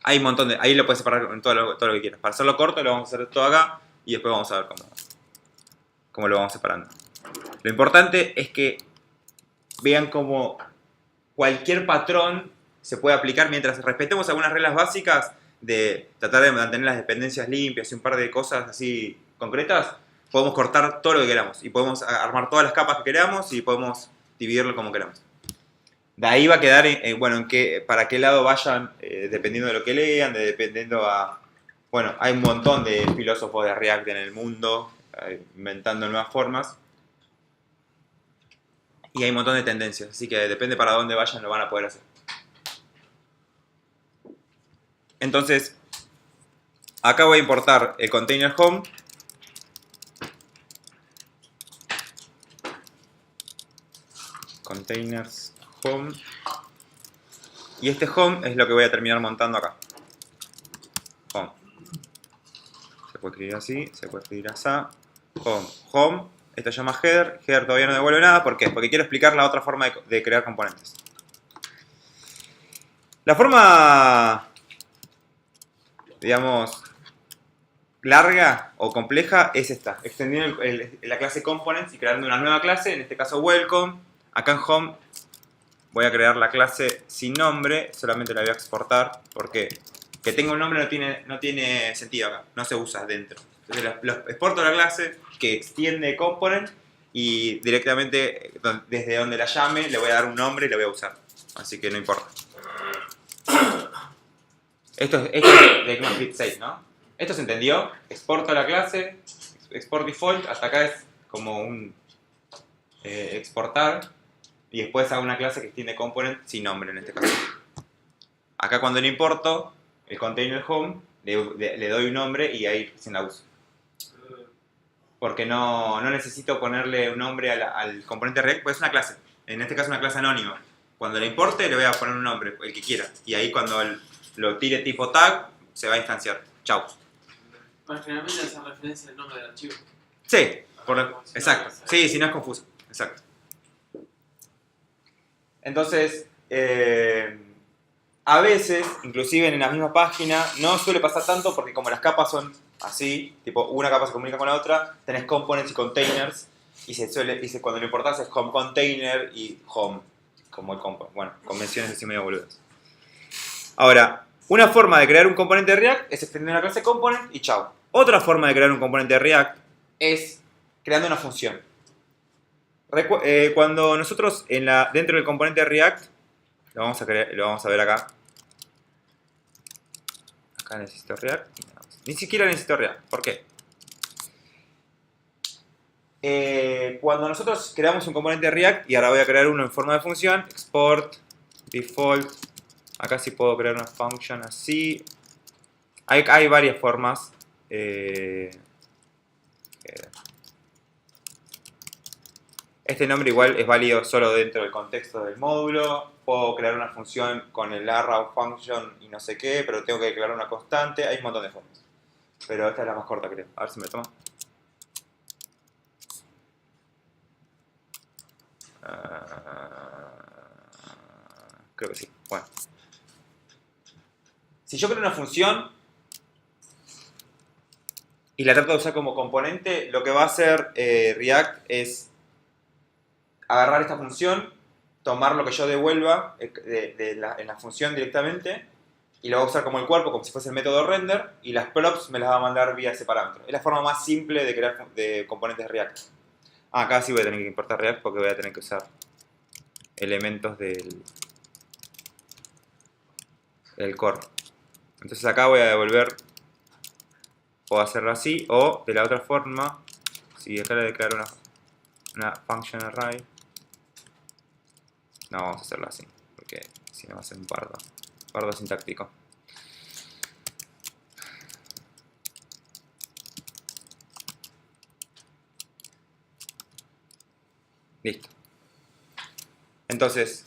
[SPEAKER 1] Hay un montón ahí lo puedes separar con todo lo que quieras. Para hacerlo corto lo vamos a hacer todo acá y después vamos a ver cómo lo vamos separando. Lo importante es que vean cómo cualquier patrón se puede aplicar mientras respetemos algunas reglas básicas de tratar de mantener las dependencias limpias y un par de cosas así concretas. Podemos cortar todo lo que queramos y podemos armar todas las capas que queramos y podemos dividirlo como queramos. De ahí va a quedar, para qué lado vayan, dependiendo de lo que lean, dependiendo a... Bueno, hay un montón de filósofos de React en el mundo, inventando nuevas formas. Y hay un montón de tendencias, así que depende para dónde vayan, lo van a poder hacer. Entonces, acá voy a importar el container home. Containers home. Y este home es lo que voy a terminar montando acá. Home. Se puede escribir así, se puede escribir así. Home. Home. Esto se llama header. Header todavía no devuelve nada. ¿Por qué? Porque quiero explicar la otra forma de crear componentes. La forma, digamos, larga o compleja es esta. Extendiendo la clase components y creando una nueva clase, en este caso welcome. Acá en home voy a crear la clase sin nombre, solamente la voy a exportar porque que tenga un nombre no tiene sentido acá, no se usa dentro. Entonces lo exporto a la clase que extiende component y directamente desde donde la llame le voy a dar un nombre y la voy a usar. Así que no importa. Esto es de ECMAScript 6, ¿no? Esto se entendió. Exporto a la clase, export default, hasta acá es como un exportar. Y después hago una clase que extiende component sin nombre en este caso. Acá cuando le importo el container home, le doy un nombre y ahí recién la uso. porque no necesito ponerle un nombre al componente React, pues es una clase. En este caso una clase anónima. Cuando la importe le voy a poner un nombre, el que quiera. Y ahí cuando lo tire tipo tag, se va a instanciar. Chau.
[SPEAKER 6] Bueno, generalmente hace referencia al nombre del archivo.
[SPEAKER 1] Sí,
[SPEAKER 6] Claro,
[SPEAKER 1] exacto. Sí, si no es confuso. Exacto. Entonces, a veces, inclusive en la misma página, no suele pasar tanto porque como las capas son así, tipo una capa se comunica con la otra, tenés components y containers, y cuando lo importás es home container y home, como el component. Bueno, convenciones así medio boludas. Ahora, una forma de crear un componente de React es extender una clase component y chau. Otra forma de crear un componente de React es creando una función. Cuando nosotros dentro del componente de React, lo vamos a ver acá. Acá necesito React. Ni siquiera necesito React. ¿Por qué? Cuando nosotros creamos un componente de React, y ahora voy a crear uno en forma de función, export, default, acá sí puedo crear una function así. Hay varias formas. Este nombre igual es válido solo dentro del contexto del módulo. Puedo crear una función con el arrow function y no sé qué, pero tengo que declarar una constante. Hay un montón de formas. Pero esta es la más corta, creo. A ver si me toma. Creo que sí. Bueno. Si yo creo una función y la trato de usar como componente, lo que va a hacer React es agarrar esta función, tomar lo que yo devuelva en la función directamente y lo va a usar como el cuerpo, como si fuese el método render, y las props me las va a mandar vía ese parámetro. Es la forma más simple de crear componentes de React. Acá sí voy a tener que importar React porque voy a tener que usar elementos del core. Entonces acá voy a devolver, puedo hacerlo así, o de la otra forma, si acá le declaro una function array, no, vamos a hacerlo así, porque si no va a ser un bardo sintáctico. Listo. Entonces,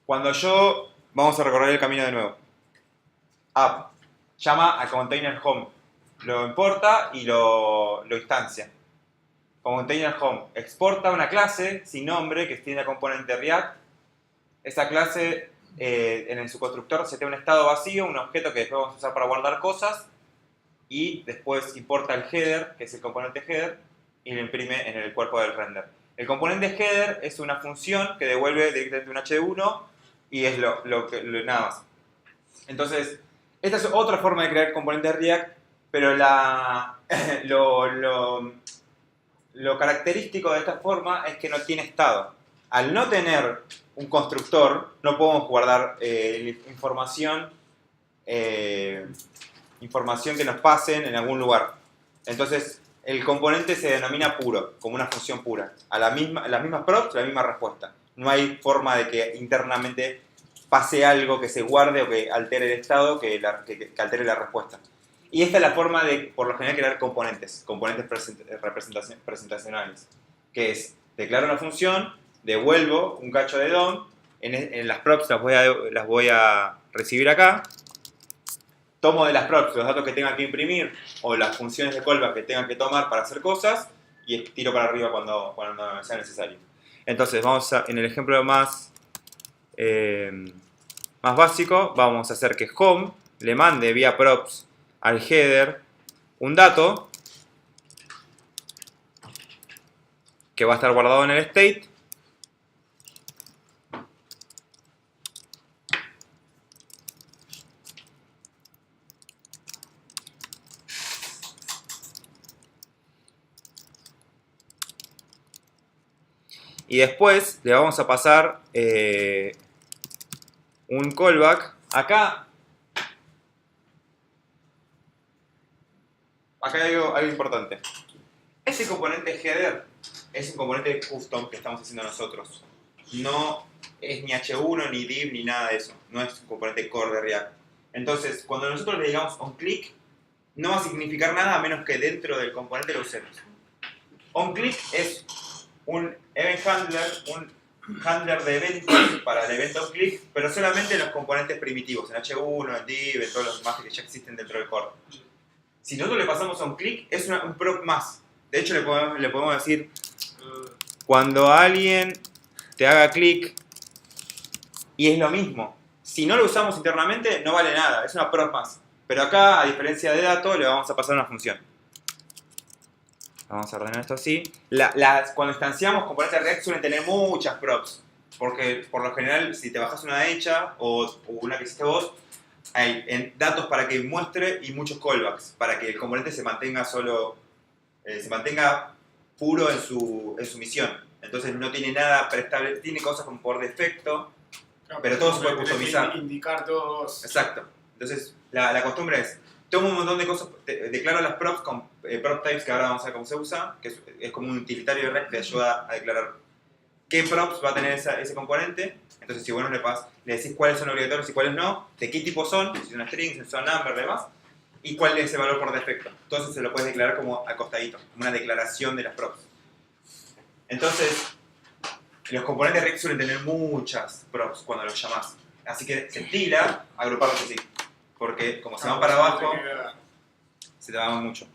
[SPEAKER 1] vamos a recorrer el camino de nuevo. App, llama a container home, lo importa y lo instancia. Container home, exporta una clase sin nombre que tiene componente React. Esa clase en su constructor se tiene un estado vacío, un objeto que después vamos a usar para guardar cosas, y después importa el header, que es el componente header, y lo imprime en el cuerpo del render. El componente header es una función que devuelve directamente un H1 y es nada más. Entonces, esta es otra forma de crear componentes React, pero lo característico de esta forma es que no tiene estado. Al no tener un constructor, no podemos guardar información que nos pasen en algún lugar. Entonces, el componente se denomina puro, como una función pura. Las mismas props, la misma respuesta. No hay forma de que internamente pase algo que se guarde o que altere el estado, que altere la respuesta. Y esta es la forma de, por lo general, crear componentes presentacionales. Que es, declaro una función, devuelvo un cacho de DOM, en las props las voy a recibir acá, tomo de las props los datos que tenga que imprimir o las funciones de callback que tengan que tomar para hacer cosas y tiro para arriba cuando sea necesario. Entonces, en el ejemplo más básico, vamos a hacer que home le mande vía props al header un dato que va a estar guardado en el state. Y después le vamos a pasar un callback. Acá hay algo importante. Ese componente header es un componente custom que estamos haciendo nosotros. No es ni H1, ni div, ni nada de eso. No es un componente core de React. Entonces, cuando nosotros le digamos onClick, no va a significar nada a menos que dentro del componente lo usemos. OnClick es un event handler, un handler de eventos para el evento OnClick, pero solamente en los componentes primitivos, en H1, en div, en todos los demás que ya existen dentro del core. Si nosotros le pasamos OnClick, es un prop más. De hecho, le podemos decir, cuando alguien te haga clic, y es lo mismo. Si no lo usamos internamente, no vale nada, es una prop más. Pero acá, a diferencia de dato, le vamos a pasar una función. Vamos a ordenar esto así. Cuando instanciamos componentes React suelen tener muchas props. Porque por lo general, si te bajas una hecha o una que hiciste vos, hay datos para que muestre y muchos callbacks. Para que el componente se mantenga se mantenga puro en su misión. Entonces no tiene nada preestablecido, tiene cosas como por defecto, pero todo se puede customizar.
[SPEAKER 4] Indicar todos.
[SPEAKER 1] Exacto. Entonces la costumbre es, tomo un montón de cosas, declaro las props con prop types, que ahora vamos a ver cómo se usa, que es como un utilitario de React que te ayuda a declarar qué props va a tener ese componente. Entonces si vos le decís cuáles son obligatorios y cuáles no, de qué tipo son, si son strings, si son number, demás, y cuál es el valor por defecto. Entonces se lo puedes declarar como al costadito, como una declaración de las props. Entonces, los componentes React suelen tener muchas props cuando los llamás. Así que se tira agruparlos así. Porque como se van para abajo, se te va mucho.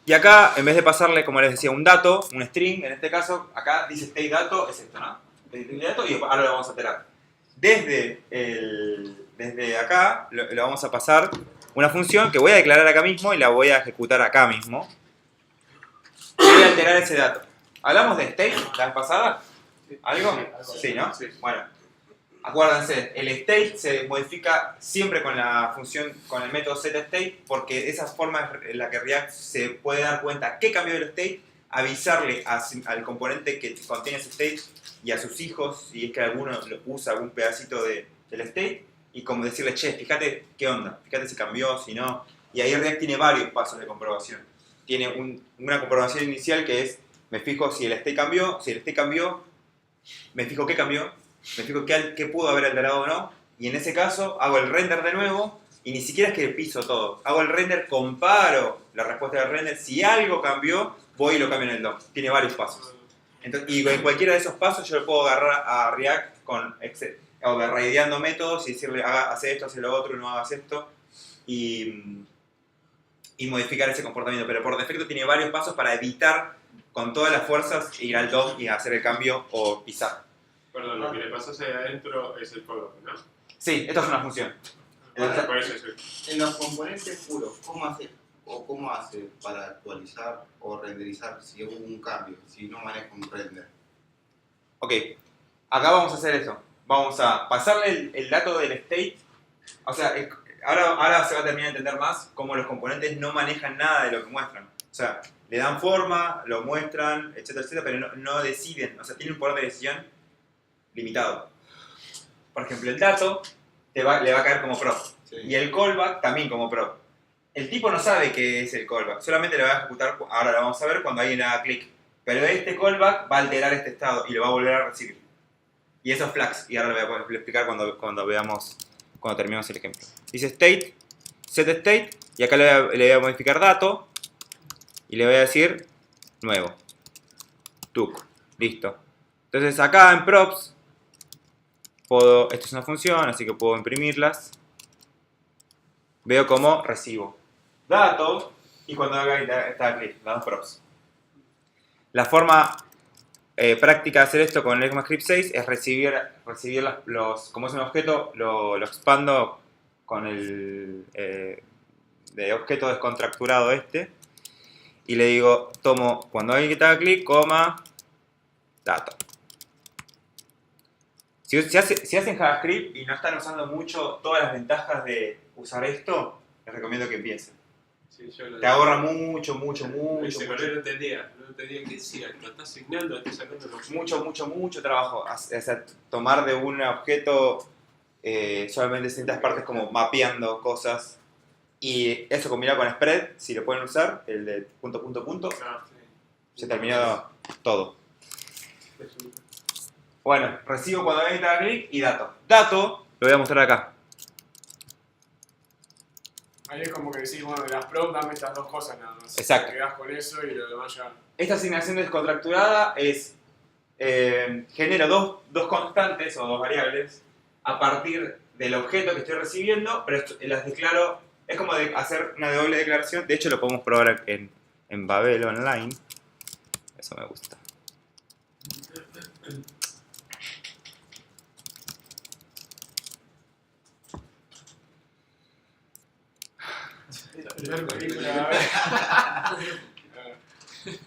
[SPEAKER 1] Y acá, en vez de pasarle, como les decía, un dato, un string, en este caso, acá dice state dato, es esto, ¿no? State dato, y ahora lo vamos a alterar. Desde acá, lo vamos a pasar una función que voy a declarar acá mismo y la voy a ejecutar acá mismo. Voy a alterar ese dato. ¿Hablamos de state la vez pasada? ¿Algo? Sí, ¿no?
[SPEAKER 3] Sí.
[SPEAKER 1] Bueno, acuérdense, el state se modifica siempre con la función, con el método setState, porque de esa forma es en la que React se puede dar cuenta qué cambió del state, avisarle al componente que contiene ese state y a sus hijos, si es que alguno usa algún pedacito del state, y como decirle, che, fíjate qué onda, fíjate si cambió, si no. Y ahí React tiene varios pasos de comprobación. Tiene una comprobación inicial que es, me fijo si el state cambió, me fijo qué cambió, me fijo qué pudo haber alterado o no, y en ese caso hago el render de nuevo, y ni siquiera es que piso todo. Hago el render, comparo la respuesta del render, si algo cambió, voy y lo cambio en el DOM. Tiene varios pasos. Entonces, y en cualquiera de esos pasos yo le puedo agarrar a React con overrideando métodos y decirle, hace esto, hace lo otro, no hagas esto, y modificar ese comportamiento. Pero por defecto tiene varios pasos para evitar con todas las fuerzas ir al DOM y hacer el cambio o pisar.
[SPEAKER 3] Perdón, lo que le pasó hacia adentro es el código, ¿no?
[SPEAKER 1] Sí, esto es una función.
[SPEAKER 3] Por eso es
[SPEAKER 5] En los componentes puros, ¿cómo hace para actualizar o renderizar si hubo un cambio, si no maneja un render?
[SPEAKER 1] Ok, acá vamos a hacer eso. Vamos a pasarle el dato del state. O sea, ahora se va a terminar de entender más cómo los componentes no manejan nada de lo que muestran. O sea, le dan forma, lo muestran, etcétera, etcétera, pero no deciden. O sea, tienen un poder de decisión limitado. Por ejemplo, el dato le va a caer como prop.
[SPEAKER 5] Sí.
[SPEAKER 1] Y el callback también como prop. El tipo no sabe qué es el callback, solamente lo va a ejecutar, ahora lo vamos a ver cuando alguien haga clic. Pero este callback va a alterar este estado y lo va a volver a recibir. Y eso es flags, y ahora lo voy a explicar cuando terminemos el ejemplo. Dice state, set state, y acá le voy a modificar dato, y le voy a decir nuevo. Tuk, listo. Entonces acá en props, esto es una función, así que puedo imprimirlas. Veo cómo recibo dato, y cuando haga está clic, las dos props. La forma práctica de hacer esto con el ECMAScript 6 es recibir como es un objeto, lo expando con el de objeto descontracturado y le digo, tomo cuando alguien te haga clic, coma, dato. Si hacen JavaScript y no están usando mucho todas las ventajas de usar esto, les recomiendo que empiecen.
[SPEAKER 3] Sí, yo lo
[SPEAKER 1] Te ahorra mucho.
[SPEAKER 3] Ese color no entendía qué decía, lo está asignando, está sacando los
[SPEAKER 1] Mucho trabajo. O sea, tomar de un objeto solamente ciertas partes como mapeando cosas. Y eso combinado con spread, si lo pueden usar, el de punto, se terminó todo. Bueno, recibo cuando alguien te da clic y dato. Dato, lo voy a mostrar acá.
[SPEAKER 4] Ahí es como que decís, bueno, de las props dame estas dos cosas nada más.
[SPEAKER 1] Exacto.
[SPEAKER 4] Te quedás con eso y lo demás ya.
[SPEAKER 1] Esta asignación descontracturada es genero dos constantes o dos variables a partir del objeto que estoy recibiendo, pero las declaro, es como de hacer una doble declaración. De hecho lo podemos probar en Babel Online. Eso me gusta.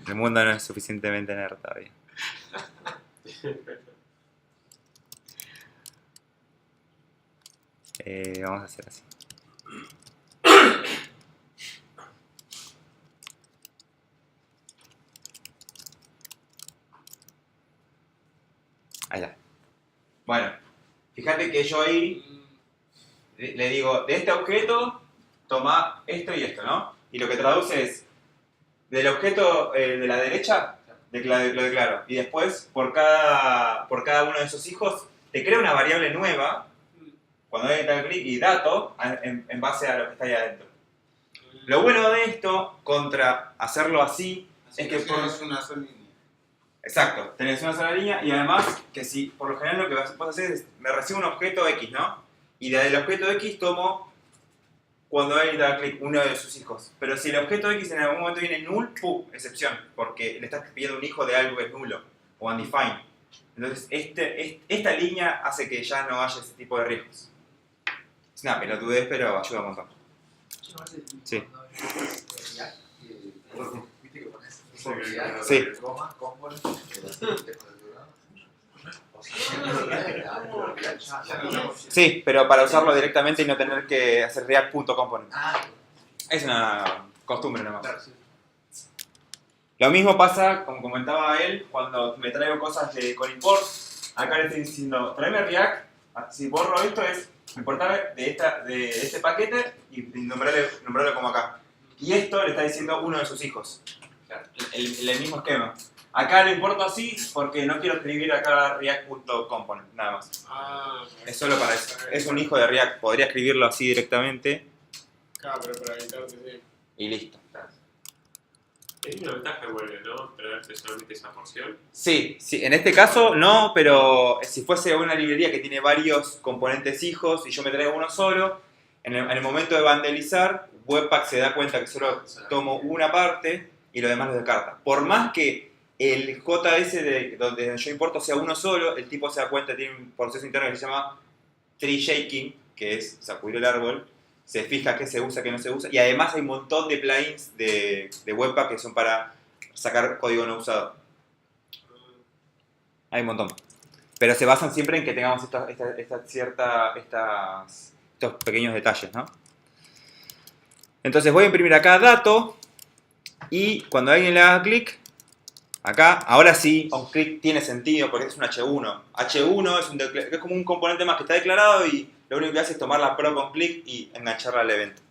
[SPEAKER 1] El mundo no es suficientemente nerd todavía. Vamos a hacer así. Ahí está. Bueno, fíjate que yo ahí le digo, de este objeto, toma esto y esto, ¿no? Y lo que traduce es, del objeto de la derecha, lo declaro. Y después, por cada uno de esos hijos, te crea una variable nueva, cuando hay tal clic y dato, en base a lo que está ahí adentro. Lo bueno de esto, contra hacerlo así, es que
[SPEAKER 5] es una sola línea.
[SPEAKER 1] Exacto, tenés una sola línea y además que si por lo general lo que vas a hacer es, me recibo un objeto X, ¿no? Y del objeto X tomo, cuando hay tal clic, uno de sus hijos. Pero si el objeto X en algún momento viene null, ¡pum! Excepción, porque le estás pidiendo un hijo de algo que es nulo o undefined. Entonces esta línea hace que ya no haya ese tipo de riesgos. Es una pelotudez, pero ayuda un montón. Sí. Sí. Sí, pero para usarlo directamente y no tener que hacer React.component. Es una costumbre nomás. Lo mismo pasa, como comentaba él, cuando me traigo cosas con import. Acá le estoy diciendo, tráeme React. Si borro esto es importar de este paquete y nombrarlo como acá. Y esto le está diciendo uno de sus hijos. El mismo esquema. Acá lo importo así porque no quiero escribir acá React.component, nada más. Es solo para eso. Es un hijo de React. Podría escribirlo así directamente.
[SPEAKER 4] Claro, pero para evitarte, sí.
[SPEAKER 1] Y listo.
[SPEAKER 3] Es una ventaja igual, ¿no? Traerte solamente esa porción.
[SPEAKER 1] Sí, en este caso no, pero si fuese una librería que tiene varios componentes hijos y yo me traigo uno solo, en el momento de bandelizar, Webpack se da cuenta que solo tomo una parte y lo demás lo descarta. Por más que el JS donde yo importo sea uno solo, el tipo se da cuenta, tiene un proceso interno que se llama tree shaking, que es sacudir el árbol, se fija qué se usa, qué no se usa, y además hay un montón de plugins de Webpack que son para sacar código no usado. Hay un montón. Pero se basan siempre en que tengamos estos pequeños detalles, ¿no? Entonces voy a imprimir acá dato, y cuando alguien le haga clic, acá, ahora sí, onClick tiene sentido porque es un H1. H1 es como un componente más que está declarado y lo único que hace es tomar la prop onClick y engancharla al evento.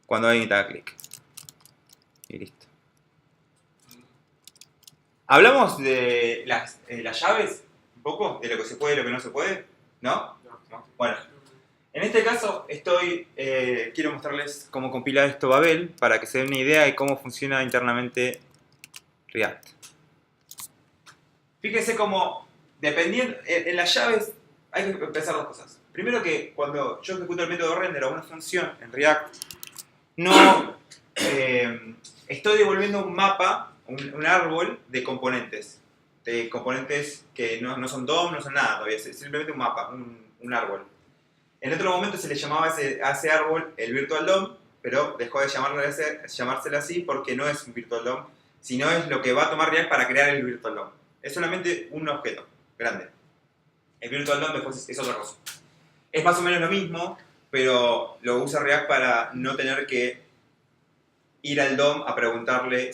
[SPEAKER 1] Cuando alguien te haga clic. Y listo. Hablamos de las llaves, un poco, de lo que se puede y lo que no se puede, ¿no? Bueno, en este caso quiero mostrarles cómo compila esto Babel para que se den una idea de cómo funciona internamente React. Fíjense cómo, dependiendo, en las llaves hay que pensar dos cosas. Primero que cuando yo ejecuto el método render o una función en React, no estoy devolviendo un mapa, un árbol de componentes que no son DOM, no son nada todavía, es simplemente un mapa, un árbol. En otro momento se le llamaba a ese árbol el Virtual DOM, pero dejó de llamárselo así porque no es un Virtual DOM, sino es lo que va a tomar React para crear el Virtual DOM. Es solamente un objeto grande. El Virtual DOM después es otra cosa. Es más o menos lo mismo, pero lo usa React para no tener que ir al DOM a preguntarle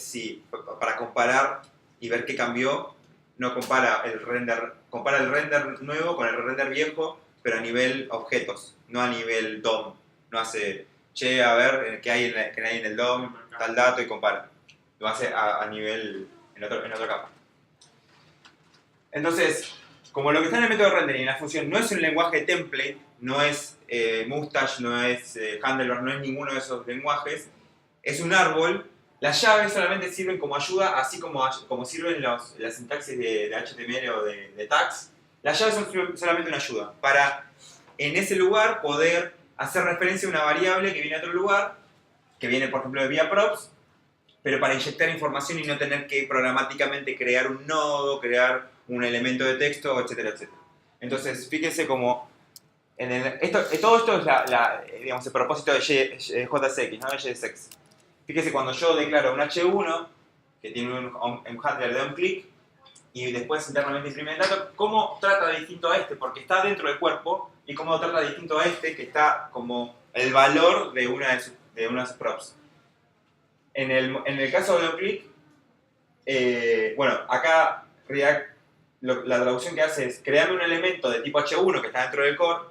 [SPEAKER 1] para comparar y ver qué cambió. No compara el render nuevo con el render viejo, pero a nivel objetos, no a nivel DOM. No hace, che, a ver qué hay en el DOM, tal dato y compara. Lo hace a nivel, en otra capa. Entonces, como lo que está en el método rendering, la función no es un lenguaje template, no es Mustache, no es Handlebar, no es ninguno de esos lenguajes, es un árbol. Las llaves solamente sirven como ayuda, así como sirven las sintaxis de HTML o de tags. Las llaves son solamente una ayuda para, en ese lugar, poder hacer referencia a una variable que viene de otro lugar, que viene, por ejemplo, de vía props, pero para inyectar información y no tener que programáticamente crear un nodo, crear un elemento de texto, etcétera, etcétera. Entonces, fíjense como todo esto es digamos, el propósito de JSX, ¿no? De JSX. Fíjese cuando yo declaro un H1, que tiene un handler de onClick, y después internamente imprime el dato, ¿cómo trata de distinto a este? Porque está dentro del cuerpo, y cómo trata de distinto a este, que está como el valor de una de sus props. En el caso de onClick, bueno, acá React, la traducción que hace es, créame un elemento de tipo H1 que está dentro del core,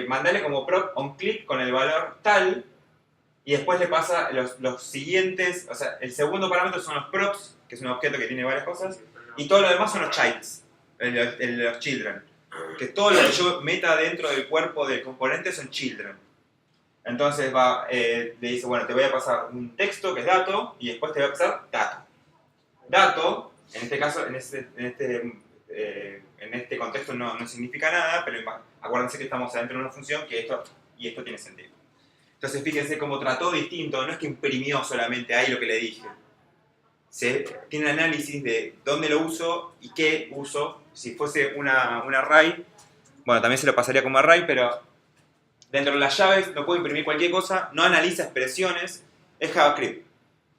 [SPEAKER 1] mandale como prop onClick con el valor tal, y después le pasa los siguientes, o sea, el segundo parámetro son los props, que es un objeto que tiene varias cosas, y todo lo demás son los childs, los children. Que todo lo que yo meta dentro del cuerpo del componente son children. Entonces le dice, bueno, te voy a pasar un texto que es dato, y después te voy a pasar dato. Dato, en este caso, en este contexto no significa nada, pero acuérdense que estamos adentro de una función que esto tiene sentido. Entonces fíjense cómo trató distinto, no es que imprimió solamente ahí lo que le dije. Tiene un análisis de dónde lo uso y qué uso. Si fuese un array, bueno, también se lo pasaría como array, pero dentro de las llaves no puedo imprimir cualquier cosa, no analiza expresiones, es JavaScript.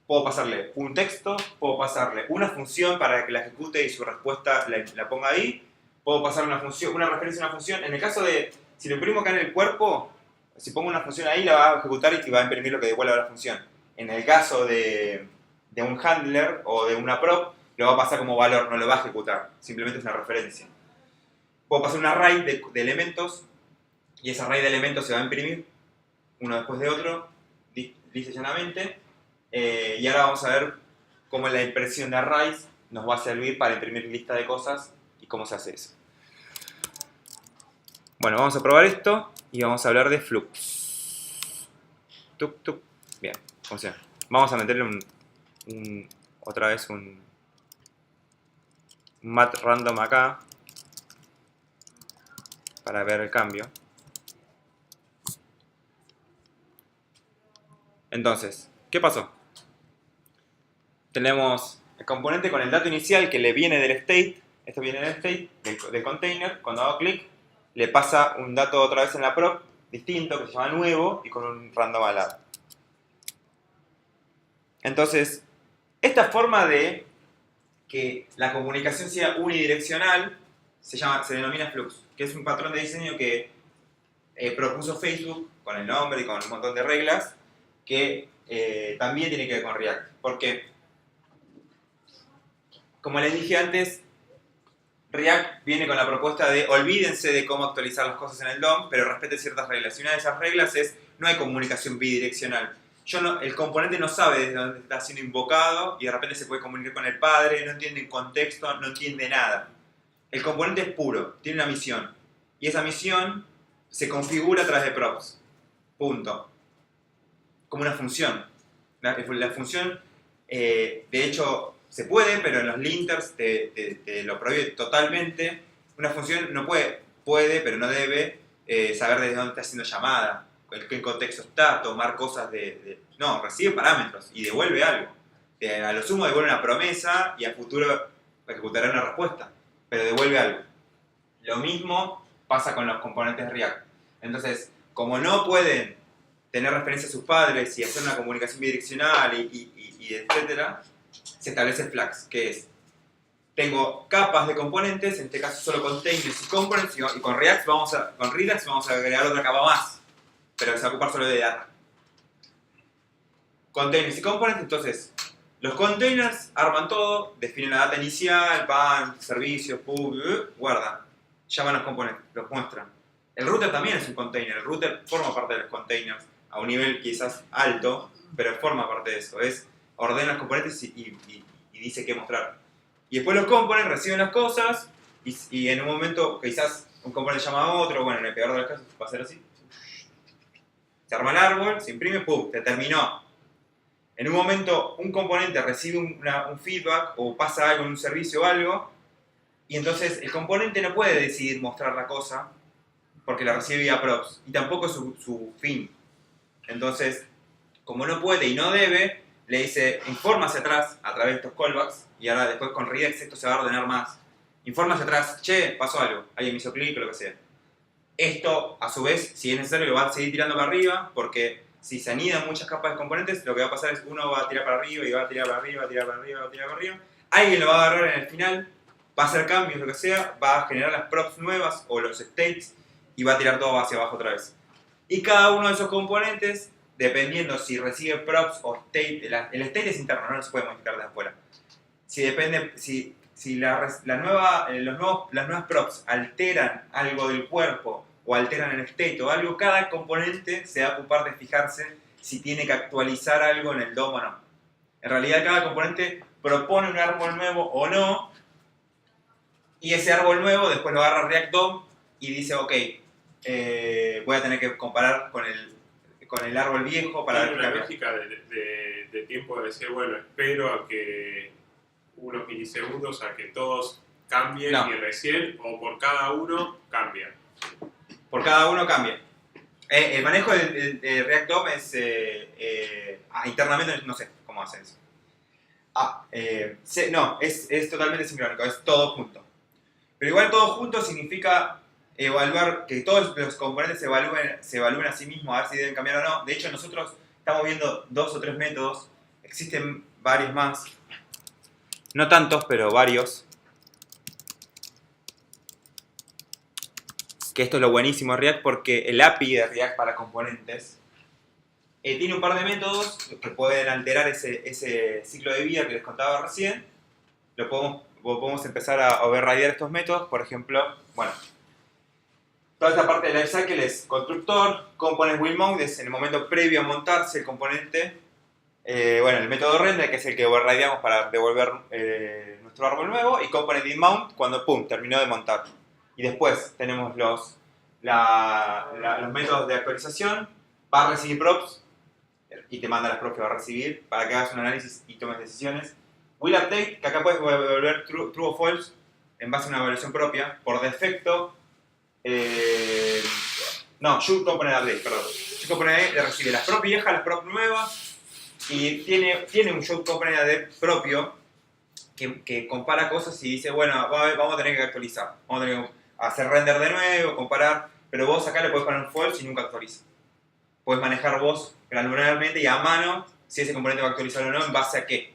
[SPEAKER 1] Puedo pasarle un texto, puedo pasarle una función para que la ejecute y su respuesta la ponga ahí, puedo pasar una referencia a una función. En el caso de, si lo imprimo acá en el cuerpo, si pongo una función ahí, la va a ejecutar y va a imprimir lo que devuelva la función. En el caso de un handler o de una prop, lo va a pasar como valor, no lo va a ejecutar, simplemente es una referencia. Puedo pasar un array de elementos, y ese array de elementos se va a imprimir uno después de otro, lisa y llanamente. Y ahora vamos a ver cómo la impresión de arrays nos va a servir para imprimir lista de cosas y cómo se hace eso. Bueno, vamos a probar esto y vamos a hablar de flux. Tuk, tuk. Bien, funciona. Vamos a meterle otra vez un mat random acá para ver el cambio. Entonces, ¿qué pasó? Tenemos el componente con el dato inicial que le viene del state. Esto viene del state, del container. Cuando hago clic, le pasa un dato otra vez en la prop, distinto, que se llama nuevo, y con un random al lado. Entonces, esta forma de que la comunicación sea unidireccional se denomina flux, que es un patrón de diseño que propuso Facebook con el nombre y con un montón de reglas, que también tiene que ver con React. Porque, como les dije antes, React viene con la propuesta de olvídense de cómo actualizar las cosas en el DOM, pero respeten ciertas reglas. Y una de esas reglas es, no hay comunicación bidireccional. El componente no sabe desde dónde está siendo invocado y de repente se puede comunicar con el padre, no entiende el contexto, no entiende nada. El componente es puro, tiene una misión. Y esa misión se configura a través de props. Punto. Como una función. La función, de hecho, se puede, pero en los linters te lo prohíbe totalmente. Una función no puede, pero no debe saber desde dónde está siendo llamada, en qué contexto está, tomar cosas no, recibe parámetros y devuelve algo. A lo sumo devuelve una promesa y a futuro ejecutará una respuesta, pero devuelve algo. Lo mismo pasa con los componentes de React. Entonces, como no pueden tener referencia a sus padres y hacer una comunicación bidireccional y etcétera, se establece el Flux, que es, tengo capas de componentes, en este caso solo containers y components, y con Redux vamos a agregar otra capa más, pero se va a ocupar solo de data. Containers y components, entonces, los containers arman todo, definen la data inicial, van, servicios, pub, guardan, llaman los componentes, los muestran. El router también es un container, el router forma parte de los containers, a un nivel quizás alto, pero forma parte de eso, ordena los componentes y dice qué mostrar. Y después los components reciben las cosas y en un momento quizás un componente llama a otro, bueno, en el peor de los casos va a ser así. Se arma el árbol, se imprime, ¡pum! Se terminó. En un momento un componente recibe un feedback o pasa algo en un servicio o algo y entonces el componente no puede decidir mostrar la cosa porque la recibe vía props y tampoco es su fin. Entonces, como no puede y no debe, le dice informa hacia atrás a través de estos callbacks y ahora después con regex esto se va a ordenar más. Informa hacia atrás, che, pasó algo, alguien me hizo clic o lo que sea. Esto, a su vez, si es necesario, lo va a seguir tirando para arriba porque si se anidan muchas capas de componentes, lo que va a pasar es uno va a tirar para arriba y va a tirar para arriba, va a tirar para arriba, va a tirar para arriba. Alguien lo va a agarrar en el final, va a hacer cambios, lo que sea, va a generar las props nuevas o los states y va a tirar todo hacia abajo otra vez. Y cada uno de esos componentes, dependiendo si recibe props o state, el state es interno, no se puede modificar de afuera. Si las nuevas props alteran algo del cuerpo o alteran el state o algo, cada componente se va a ocupar de fijarse si tiene que actualizar algo en el DOM o no. En realidad cada componente propone un árbol nuevo o no, y ese árbol nuevo después lo agarra React DOM y dice, ok, voy a tener que comparar con el árbol viejo para
[SPEAKER 3] Tiene
[SPEAKER 1] ver
[SPEAKER 3] una
[SPEAKER 1] qué
[SPEAKER 3] lógica de tiempo de decir, bueno, espero a que unos milisegundos a que todos cambien
[SPEAKER 1] No.
[SPEAKER 3] y recién, o por cada uno cambia.
[SPEAKER 1] Por cada uno cambia. El manejo de React DOM es internamente no sé cómo hacen eso. No, es totalmente sincrónico, es todo junto. Pero igual todo junto significa evaluar, que todos los componentes se evalúen a sí mismos a ver si deben cambiar o no. De hecho, nosotros estamos viendo 2 o 3 métodos, existen varios más, no tantos, pero varios. Que esto es lo buenísimo de React porque el API de React para componentes tiene un par de métodos que pueden alterar ese ciclo de vida que les contaba recién. Podemos empezar a overridear estos métodos, por ejemplo, bueno, toda esta parte del lifecycle es constructor, component will mount, es en el momento previo a montarse el componente, bueno, el método render, que es el que overrideamos para devolver nuestro árbol nuevo, y component in mount cuando, pum, terminó de montar. Y después tenemos los métodos de actualización, va a recibir props, y te manda las props que va a recibir para que hagas un análisis y tomes decisiones. Will update, que acá puedes devolver true o false en base a una evaluación propia. Por defecto, should component update, perdón. Should component update recibe las props viejas, las props nuevas, y tiene un should component update propio que compara cosas y dice, bueno, vamos a tener que actualizar, vamos a tener que hacer render de nuevo, comparar, pero vos acá le podés poner un false y nunca actualiza. Podés manejar vos granularmente y a mano si ese componente va a actualizar o no, en base a qué.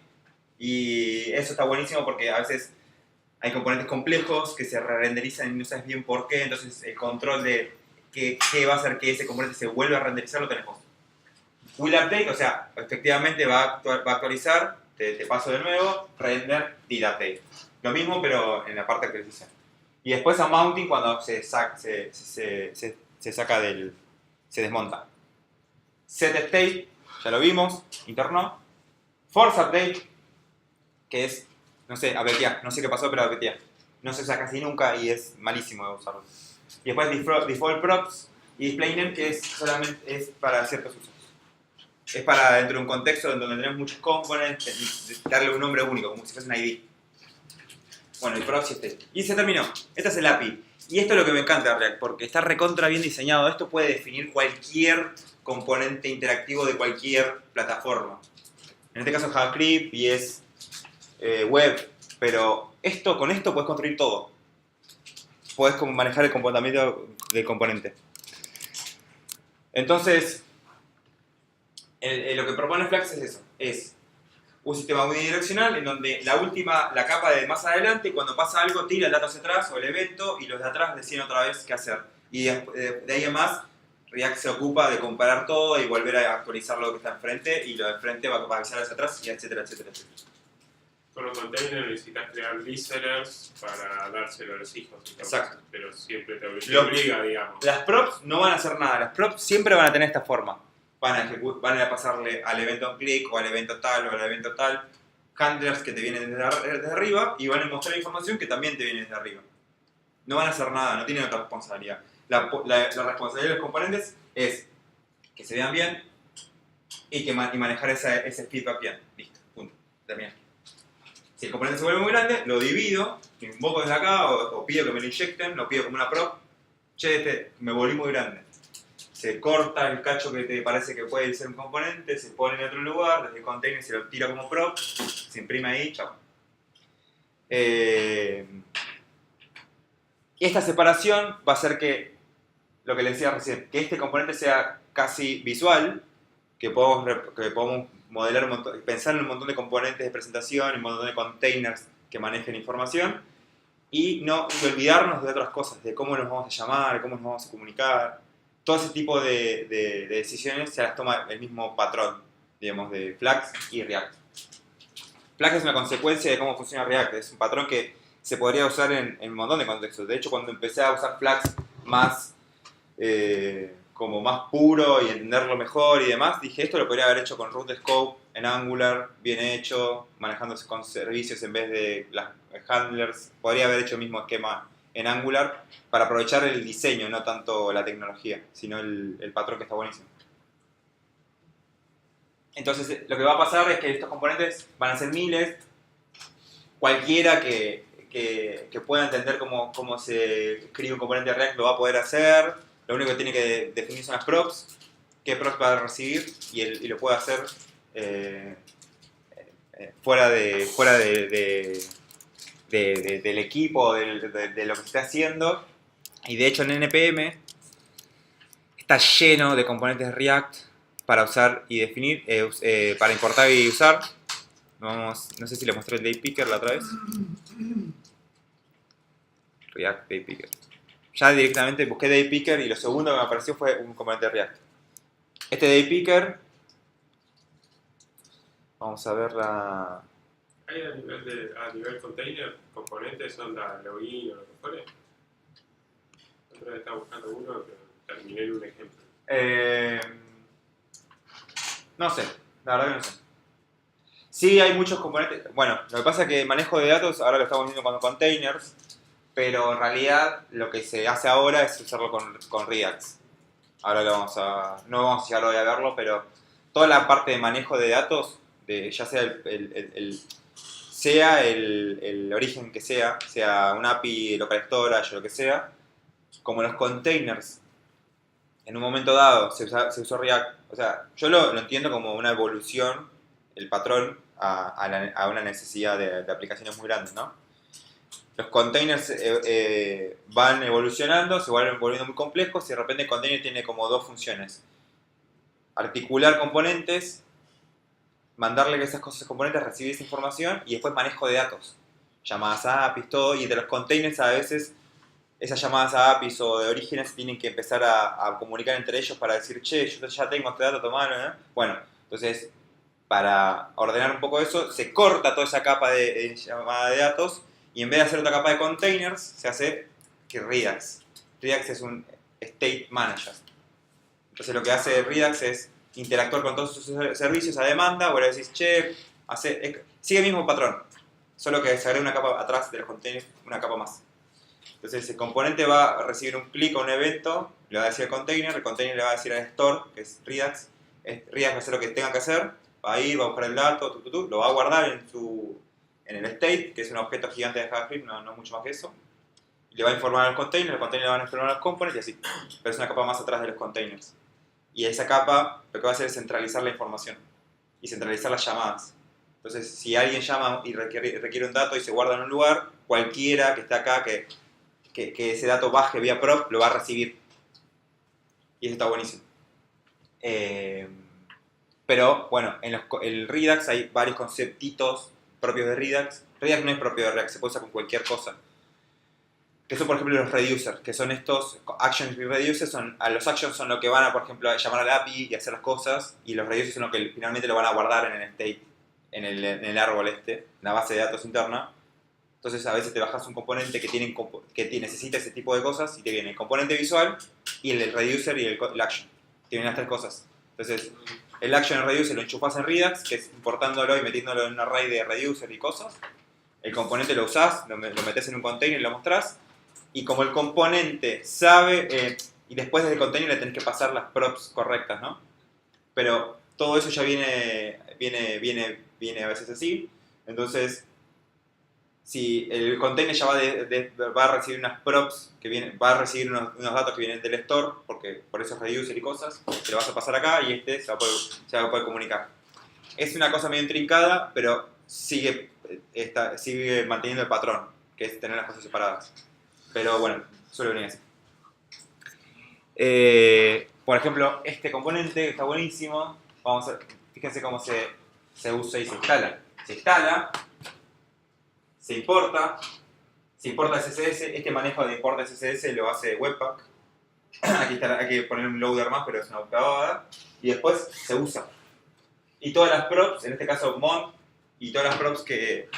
[SPEAKER 1] Y eso está buenísimo porque a veces hay componentes complejos que se renderizan y no sabes bien por qué, entonces el control de qué va a hacer que ese componente se vuelva a renderizar lo tenemos. Will update, o sea, efectivamente va a actualizar, te paso de nuevo, render, did update. Lo mismo pero en la parte de actualización. Y después a mounting cuando se desmonta. Set state, ya lo vimos, interno. Force update, que es, no sé, abetear, no sé qué pasó, pero abetear. No se usa casi nunca y es malísimo de usarlo. Y después default props y display name, que es para ciertos usos. Es para dentro de un contexto donde tenemos muchos components, darle un nombre único, como si fuese un ID. Bueno, el props y este. Y se terminó. Este es el API. Y esto es lo que me encanta de React, porque está recontra bien diseñado. Esto puede definir cualquier componente interactivo de cualquier plataforma. En este caso JavaScript y es web, pero con esto puedes construir todo. Puedes manejar el comportamiento del componente. Entonces, lo que propone Flask es eso. Es un sistema unidireccional en donde la capa de más adelante, cuando pasa algo, tira el dato hacia atrás o el evento y los de atrás deciden otra vez qué hacer. Y de ahí en más, React se ocupa de comparar todo y volver a actualizar lo que está enfrente y lo de enfrente va a avisar hacia atrás y etcétera, etcétera, etcétera.
[SPEAKER 3] Con los containers necesitas crear listeners para dárselo a los hijos.
[SPEAKER 1] Exacto.
[SPEAKER 3] Pero siempre te obliga, digamos.
[SPEAKER 1] Las props no van a hacer nada, las props siempre van a tener esta forma. Van a pasarle al evento click o al evento tal o al evento tal. handlers que te vienen desde arriba y van a mostrar información que también te viene desde arriba. No van a hacer nada, no tienen otra responsabilidad. La responsabilidad de los componentes es que se vean bien y manejar ese feedback bien. Listo, punto, termina. Si el componente se vuelve muy grande, lo divido, lo invoco desde acá o pido que me lo inyecten, lo pido como una prop. Che, me volví muy grande. Se corta el cacho que te parece que puede ser un componente, se pone en otro lugar, desde el container se lo tira como prop, se imprime ahí, chao. Y esta separación va a hacer que, lo que les decía recién, que este componente sea casi visual, que podamos modelar pensar en un montón de componentes de presentación, un montón de containers que manejen información, y no olvidarnos de otras cosas, de cómo nos vamos a llamar, cómo nos vamos a comunicar. Todo ese tipo de decisiones se las toma el mismo patrón, digamos, de Flux y React. Flux es una consecuencia de cómo funciona React, es un patrón que se podría usar en un montón de contextos. De hecho, cuando empecé a usar Flux más, como más puro y entenderlo mejor y demás, dije, esto lo podría haber hecho con root scope en Angular, bien hecho, manejándose con servicios en vez de las handlers. Podría haber hecho el mismo esquema en Angular para aprovechar el diseño, no tanto la tecnología, sino el patrón que está buenísimo. Entonces, lo que va a pasar es que estos componentes van a ser miles. Cualquiera que pueda entender cómo se escribe un componente de React lo va a poder hacer. Lo único que tiene que definir son las props, qué props va a recibir, y lo puede hacer fuera del equipo, de lo que se está haciendo. Y de hecho en NPM está lleno de componentes de React para usar y definir, para importar y usar. No sé si le mostré el Daypicker la otra vez. React Daypicker. Ya directamente busqué Daypicker y lo segundo que me apareció fue un componente de React. Este Daypicker, vamos a ver la...
[SPEAKER 3] ¿Hay a nivel container componentes son la login o lo que fuere? Otra vez estaba buscando uno que terminé en un ejemplo.
[SPEAKER 1] No sé, la verdad que no sé. Sí hay muchos componentes. Bueno, lo que pasa es que el manejo de datos ahora lo estamos viendo con containers, pero en realidad lo que se hace ahora es usarlo con Redux. Ahora no vamos a llegar hoy a verlo, pero toda la parte de manejo de datos, ya sea el origen que sea un API, local storage o lo que sea, como los containers, en un momento dado se usó React. O sea, yo lo entiendo como una evolución, el patrón, a una necesidad de aplicaciones muy grandes, ¿no? Los containers van evolucionando, se vuelven volviendo muy complejos y de repente el container tiene como dos funciones. Articular componentes, mandarle a esos componentes, recibir esa información y después manejo de datos. Llamadas a APIs, todo, y de los containers a veces esas llamadas a APIs o de orígenes tienen que empezar a comunicar entre ellos para decir, che, yo ya tengo este dato, tomalo, ¿eh? Bueno, entonces para ordenar un poco eso, se corta toda esa capa de llamada de datos y en vez de hacer otra capa de containers, se hace que Redux. Redux es un state manager. Entonces lo que hace Redux es interactuar con todos sus servicios a demanda, vos le decís, che, sigue el mismo patrón, solo que se agrega una capa atrás de los containers, una capa más. Entonces el componente va a recibir un clic o un evento, le va a decir al container, el container le va a decir al store, que es Redux, Redux va a hacer lo que tenga que hacer, va a ir, va a buscar el dato, lo va a guardar en el state, que es un objeto gigante de JavaScript, no mucho más que eso. Le va a informar al container, el container le va a informar a los components y así. Pero es una capa más atrás de los containers. Y esa capa lo que va a hacer es centralizar la información y centralizar las llamadas. Entonces, si alguien llama y requiere un dato y se guarda en un lugar, cualquiera que esté acá que ese dato baje vía prop lo va a recibir. Y eso está buenísimo. Pero, bueno, en el Redux hay varios conceptitos propios de Redux. Redux no es propio de React, se puede usar con cualquier cosa. Que son, por ejemplo, los reducers, que son estos actions y reducers. Los actions son lo que van a, por ejemplo, a llamar al API y hacer las cosas, y los reducers son lo que finalmente lo van a guardar en el state, en el árbol en la base de datos interna. Entonces, a veces te bajas un componente que necesita ese tipo de cosas y te viene el componente visual y el reducer y el action. Te vienen las tres cosas. Entonces, el action en reducer lo enchufás en Redux, que es importándolo y metiéndolo en un array de reducer y cosas. El componente lo usás, lo metés en un container y lo mostrás. Y como el componente sabe, y después del container le tenés que pasar las props correctas, ¿no? Pero todo eso ya viene a veces así. Entonces, si el container ya va a recibir unas props, va a recibir unos datos que vienen del store, porque por eso es reducer y cosas, te lo vas a pasar acá y se va a poder comunicar. Es una cosa medio intrincada, pero sigue manteniendo el patrón, que es tener las cosas separadas. Pero bueno, suele venir así. Por ejemplo, este componente está buenísimo. Fíjense cómo se usa y se instala. Se instala, se importa SSS. Este manejo de importa SSS lo hace Webpack. Aquí hay que poner un loader más, pero es una pavada. Y después se usa. Y todas las props, en este caso Mont, y todas las props que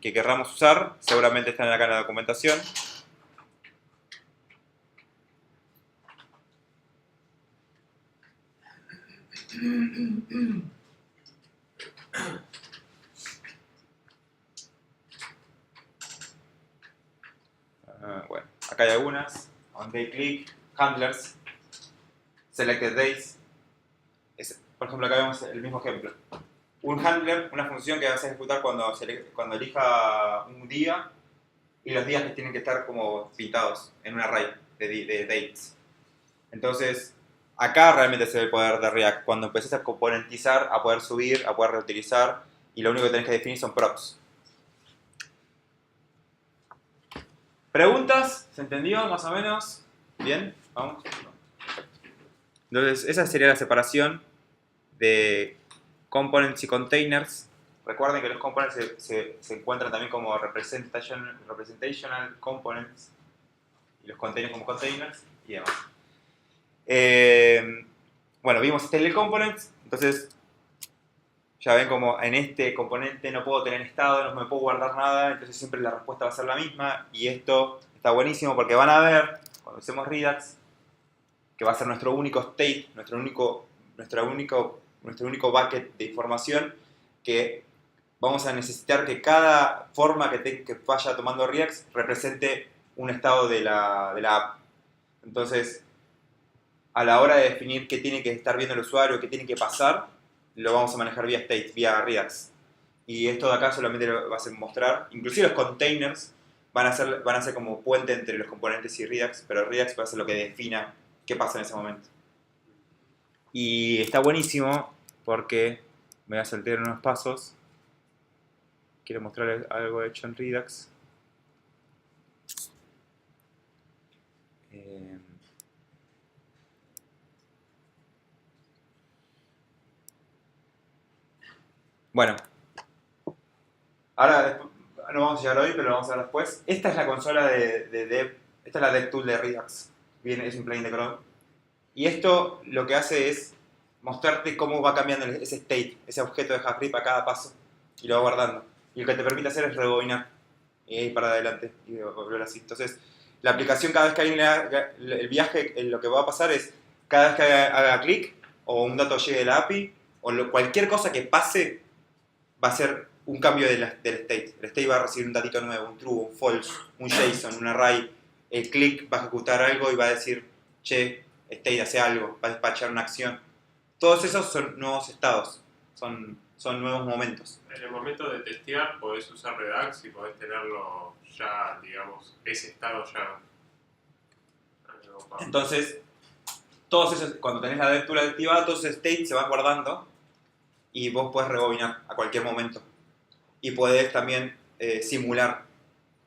[SPEAKER 1] querramos usar, seguramente están acá en la documentación. Bueno, acá hay algunas. On day click, handlers, selected days. Por ejemplo, acá vemos el mismo ejemplo. Un handler, una función que vas a ejecutar cuando elija un día y los días que tienen que estar como pintados en un array de dates. Entonces, acá realmente se ve el poder de React. Cuando empezás a componentizar, a poder subir, a poder reutilizar, y lo único que tenés que definir son props. ¿Preguntas? ¿Se entendió más o menos? ¿Bien? Vamos. Entonces, esa sería la separación de components y containers. Recuerden que los components se encuentran también como representational components y los containers como containers y demás. Bueno, vimos stateless components. Entonces, ya ven como en este componente no puedo tener estado, no me puedo guardar nada, entonces siempre la respuesta va a ser la misma. Y esto está buenísimo porque van a ver, cuando usemos Redux, que va a ser nuestro único state, nuestro único bucket de información, que vamos a necesitar que cada forma que vaya tomando Redux represente un estado de la app. Entonces, a la hora de definir qué tiene que estar viendo el usuario, qué tiene que pasar, lo vamos a manejar vía state, vía Redux. Y esto de acá solamente lo va a hacer mostrar. Inclusive los containers van a ser como puente entre los componentes y Redux, pero Redux va a ser lo que defina qué pasa en ese momento. Y está buenísimo porque me voy a saltar unos pasos. Quiero mostrarles algo hecho en Redux. Bueno, ahora no vamos a llegar hoy, pero lo vamos a ver después. Esta es la consola de dev, esta es la DevTool de Redux. Es un plugin de Chrome. Y esto lo que hace es mostrarte cómo va cambiando ese state, ese objeto de JavaScript a cada paso. Y lo va guardando. Y lo que te permite hacer es rebobinar. Y ir para adelante. Y volver así. Entonces, la aplicación cada vez que hay el viaje, lo que va a pasar es, cada vez que haga clic, o un dato llegue de la API, o cualquier cosa que pase, va a ser un cambio del state. El state va a recibir un datito nuevo, un true, un false, un JSON, un array. El click va a ejecutar algo y va a decir, che, state hace algo, va a despachar una acción. Todos esos son nuevos estados, son nuevos momentos.
[SPEAKER 3] En el momento de testear podés usar Redux y podés tenerlo ya, digamos, ese estado ya.
[SPEAKER 1] Entonces, todos esos, cuando tenés la DevTool activada, todos esos states se van guardando y vos podés rebobinar a cualquier momento. Y podés también simular,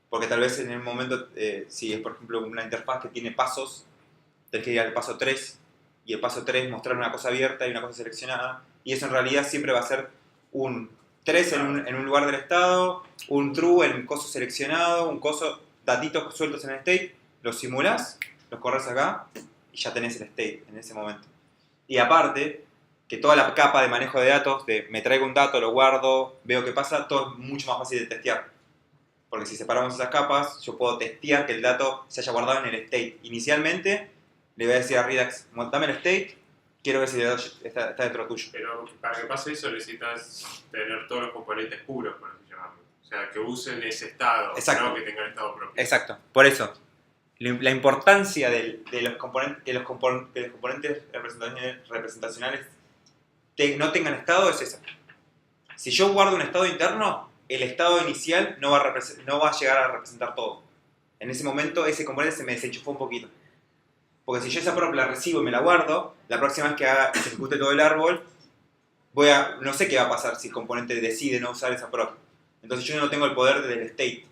[SPEAKER 1] porque tal vez en el momento, si es por ejemplo una interfaz que tiene pasos, tenés que ir al paso 3 y el paso 3 mostrar una cosa abierta y una cosa seleccionada, y eso en realidad siempre va a ser un 3 en un lugar del estado, un true en un coso seleccionado, un coso, datitos sueltos en el state, los simulás, los corres acá y ya tenés el state en ese momento. Y aparte, que toda la capa de manejo de datos, de me traigo un dato, lo guardo, veo qué pasa, todo es mucho más fácil de testear. Porque si separamos esas capas, yo puedo testear que el dato se haya guardado en el state. Inicialmente, le voy a decir a Redux, dame el state, quiero ver si el dado está dentro tuyo.
[SPEAKER 3] Pero para que pase eso necesitas tener todos los componentes puros, por así llamarlo. O sea, que usen ese estado,
[SPEAKER 1] Exacto.
[SPEAKER 3] no que tengan estado propio.
[SPEAKER 1] Exacto, por eso. La importancia de los componentes, que los componentes representacionales no tengan estado es esa. Si yo guardo un estado interno, el estado inicial no va a llegar a representar todo. En ese momento ese componente se me desenchufó un poquito. Porque si yo esa prop la recibo y me la guardo, la próxima vez que se ejecute todo el árbol, no sé qué va a pasar si el componente decide no usar esa prop. Entonces yo no tengo el poder del state.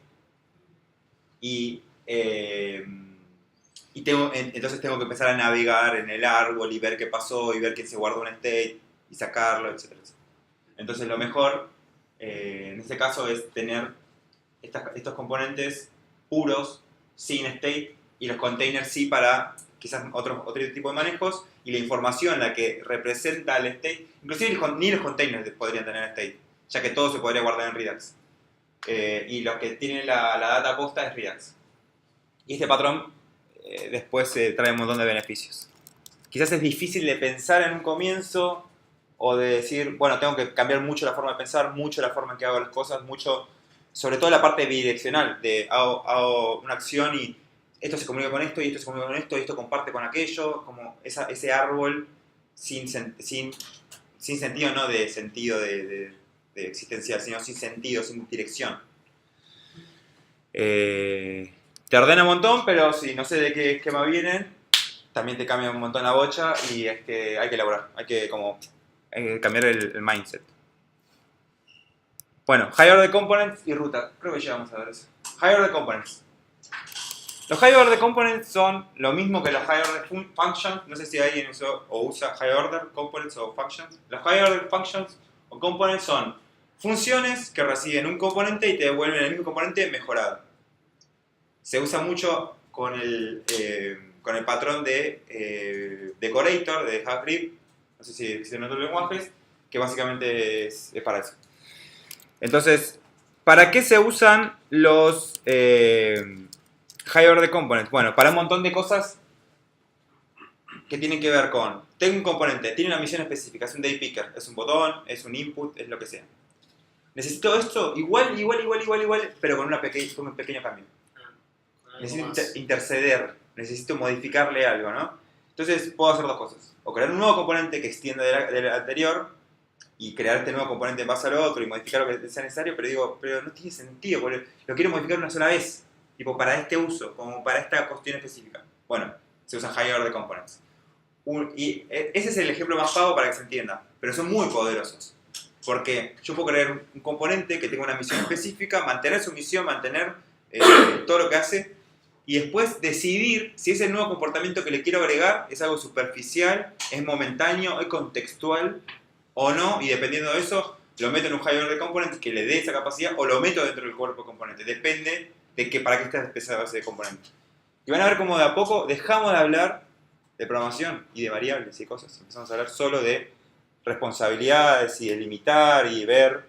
[SPEAKER 1] Entonces tengo que empezar a navegar en el árbol y ver qué pasó y ver quién se guardó un state y sacarlo, etc. Entonces lo mejor en este caso es tener estos componentes puros, sin state, y los containers sí para quizás otro tipo de manejos, y la información la que representa el state, inclusive ni los containers podrían tener state, ya que todo se podría guardar en Redux. Y lo que tiene la data posta es Redux. Y este patrón después trae un montón de beneficios. Quizás es difícil de pensar en un comienzo, o de decir, bueno, tengo que cambiar mucho la forma de pensar, mucho la forma en que hago las cosas, mucho, sobre todo la parte bidireccional, de hago una acción y esto se comunica con esto, y esto se comunica con esto, y esto comparte con aquello, como ese árbol sin sentido, no de sentido de existencial, sino sin sentido, sin dirección. Te ordena un montón, pero si no sé de qué esquema vienen, también te cambia un montón la bocha, y es que hay que elaborar, hay que cambiar el mindset. Bueno, high order components y ruta. Creo que ya vamos a ver eso. High order components. Los high order components son lo mismo que los high order functions. No sé si alguien usa high order components o functions. Los high order functions o components son funciones que reciben un componente y te devuelven el mismo componente mejorado. Se usa mucho con el patrón de decorator, de HackRip. No sé si en otros lenguajes, que básicamente es para eso. Entonces, ¿para qué se usan los high order components? Bueno, para un montón de cosas que tienen que ver con... Tengo un componente, tiene una misión específica, es un day picker, es un botón, es un input, es lo que sea. Necesito esto igual, pero con un pequeño cambio. Necesito interceder, necesito modificarle algo, ¿no? Entonces puedo hacer dos cosas. O crear un nuevo componente que extienda del anterior y crear este nuevo componente en base al otro y modificar lo que sea necesario, pero no tiene sentido, porque lo quiero modificar una sola vez, tipo para este uso, como para esta cuestión específica. Bueno, se usan high order components. Y ese es el ejemplo más pago para que se entienda, pero son muy poderosos. Porque yo puedo crear un componente que tenga una misión específica, mantener su misión, mantener todo lo que hace, y después decidir si ese nuevo comportamiento que le quiero agregar es algo superficial, es momentáneo, es contextual o no, y dependiendo de eso, lo meto en un high order component que le dé esa capacidad o lo meto dentro del cuerpo componente. Depende de para qué está esa base de componente. Y van a ver cómo de a poco dejamos de hablar de programación y de variables y cosas. Empezamos a hablar solo de responsabilidades y de limitar y ver.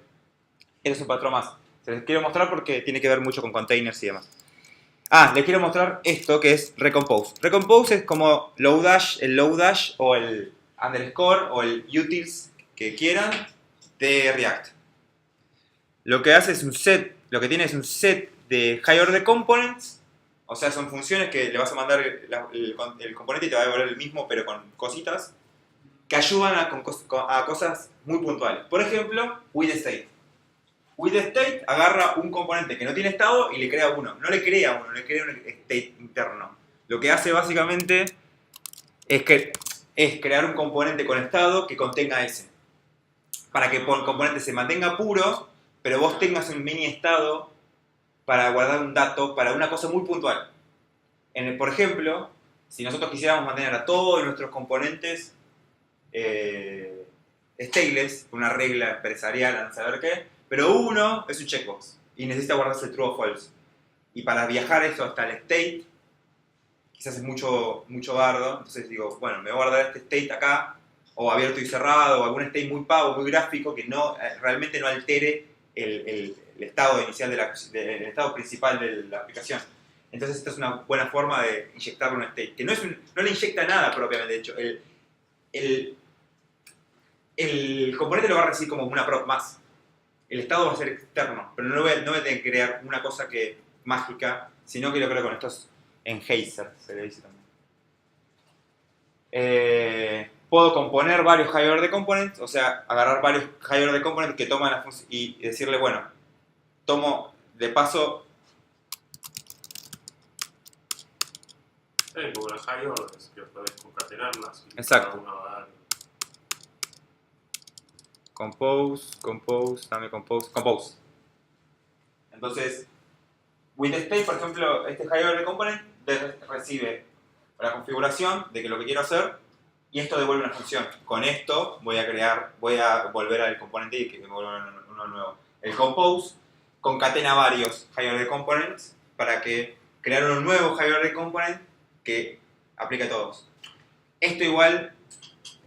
[SPEAKER 1] Este es un patrón más. Se les quiero mostrar porque tiene que ver mucho con containers y demás. Les quiero mostrar esto que es recompose. Recompose es como el Lodash o el underscore o el utils que quieran de React. Lo que hace es un set, lo que tiene es un set de high order components, o sea, son funciones que le vas a mandar el componente y te va a devolver el mismo, pero con cositas que ayudan a cosas muy puntuales. Por ejemplo, withState. withState agarra un componente que no tiene estado y le crea uno. No le crea uno, le crea un state interno. Lo que hace básicamente es crear un componente con estado que contenga ese. Para que el componente se mantenga puro, pero vos tengas un mini estado para guardar un dato para una cosa muy puntual. Por ejemplo, si nosotros quisiéramos mantener a todos nuestros componentes stateless, una regla empresarial, a no saber qué, pero uno es un checkbox y necesita guardarse true o false. Y para viajar eso hasta el state, quizás es mucho bardo, entonces digo, bueno, me voy a guardar este state acá, o abierto y cerrado, o algún state muy pago, muy gráfico, que realmente no altere el estado inicial el estado principal de la aplicación. Entonces esta es una buena forma de inyectarle un state, que no le inyecta nada propiamente. De hecho, el componente lo va a recibir como una prop más. El estado va a ser externo, pero no voy a tener que crear una cosa mágica, sino que lo creo con estos enhancer, se le dice también. Puedo componer varios high order components, o sea, agarrar varios high order components que toman la función y decirle, bueno, tomo de paso.
[SPEAKER 3] Como las high orders, que podés concatenarlas. Y
[SPEAKER 1] Exacto.
[SPEAKER 3] cada una va a dar.
[SPEAKER 1] Compose. Entonces, with state, por ejemplo, este high order component recibe la configuración de que lo que quiero hacer y esto devuelve una función. Con esto voy a volver al componente y que me vuelva uno nuevo. El compose concatena varios high order components para que crear un nuevo high order component que aplique a todos. Esto igual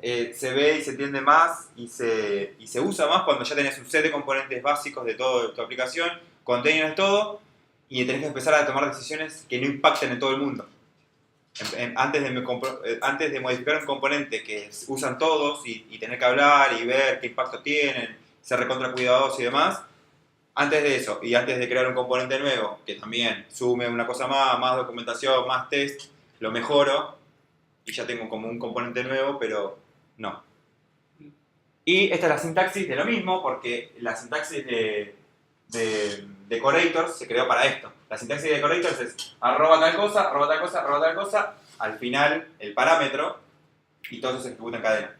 [SPEAKER 1] se ve y se entiende más y se usa más cuando ya tenés un set de componentes básicos de toda tu aplicación, containers, todo, y tenés que empezar a tomar decisiones que no impacten en todo el mundo. Antes de modificar un componente que usan todos y tener que hablar y ver qué impacto tienen, ser recontra cuidadosos y demás, antes de eso y antes de crear un componente nuevo que también sume una cosa más documentación, más test, lo mejoro y ya tengo como un componente nuevo, pero no. Y esta es la sintaxis de lo mismo, porque la sintaxis de decorators se creó para esto. La sintaxis de decorators es arroba tal cosa, arroba tal cosa, arroba tal cosa, al final el parámetro y todo eso se ejecuta en cadena.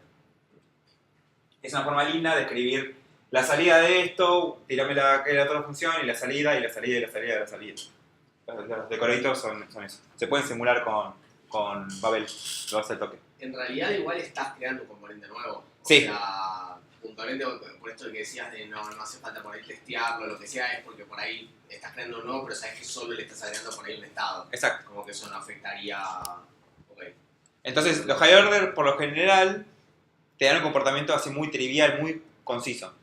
[SPEAKER 1] Es una forma linda de escribir la salida de esto, tirame la otra función y la salida y la salida y la salida y la salida. Los decorators son eso. Se pueden simular con Babel, lo hace el toque.
[SPEAKER 2] En realidad igual estás creando un componente nuevo.
[SPEAKER 1] Sí.
[SPEAKER 2] O sea, puntualmente por esto que decías de no hace falta por ahí testearlo, lo que sea, es porque por ahí estás creando uno nuevo, pero sabes que solo le estás agregando por ahí un estado.
[SPEAKER 1] Exacto.
[SPEAKER 2] Como que eso no afectaría... Ok.
[SPEAKER 1] Entonces, los high order, por lo general, te dan un comportamiento así muy trivial, muy conciso.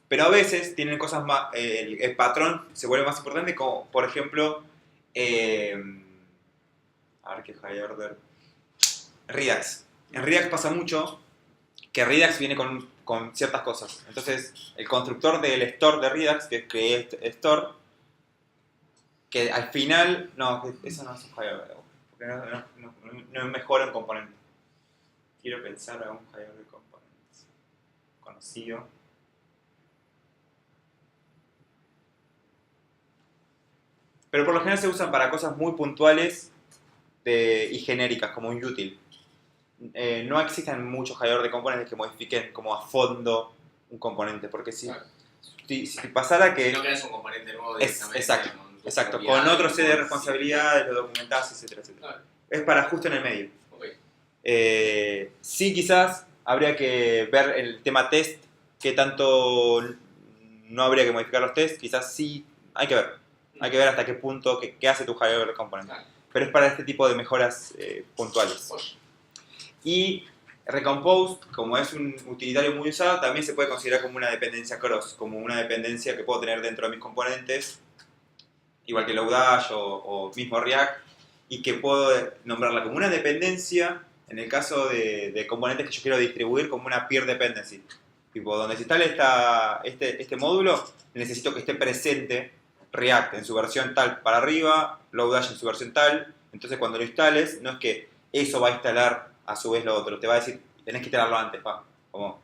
[SPEAKER 1] Pero a veces tienen cosas más... el patrón se vuelve más importante, como, por ejemplo... a ver qué high order... Redux. En Redux pasa mucho que Redux viene con ciertas cosas. Entonces, el constructor del store de Redux, que es create store, que al final... No, eso no es un high order. Porque no mejora un componente. Quiero pensar en un high order component conocido. Pero por lo general se usan para cosas muy puntuales y genéricas, como un util. No existen muchos high order componentes que modifiquen como a fondo un componente, porque si pasara que...
[SPEAKER 2] Si no creas un componente nuevo directamente.
[SPEAKER 1] Exacto, con otro set de responsabilidades, lo documentás, etcétera, etcétera. Claro. Es para justo en el medio.
[SPEAKER 2] Okay.
[SPEAKER 1] Sí, quizás habría que ver el tema test, qué tanto no habría que modificar los tests, quizás sí, hay que ver. Hay que ver hasta qué punto, qué hace tu high order component. Claro. Pero es para este tipo de mejoras puntuales. Y Recompose, como es un utilitario muy usado, también se puede considerar como una dependencia cross, como una dependencia que puedo tener dentro de mis componentes, igual que Lodash o mismo React, y que puedo nombrarla como una dependencia en el caso de componentes que yo quiero distribuir como una peer dependency. Tipo, donde se instale este módulo, necesito que esté presente React en su versión tal para arriba, Lodash en su versión tal. Entonces cuando lo instales, no es que eso va a instalar a su vez lo otro, te va a decir, tenés que instalarlo antes, como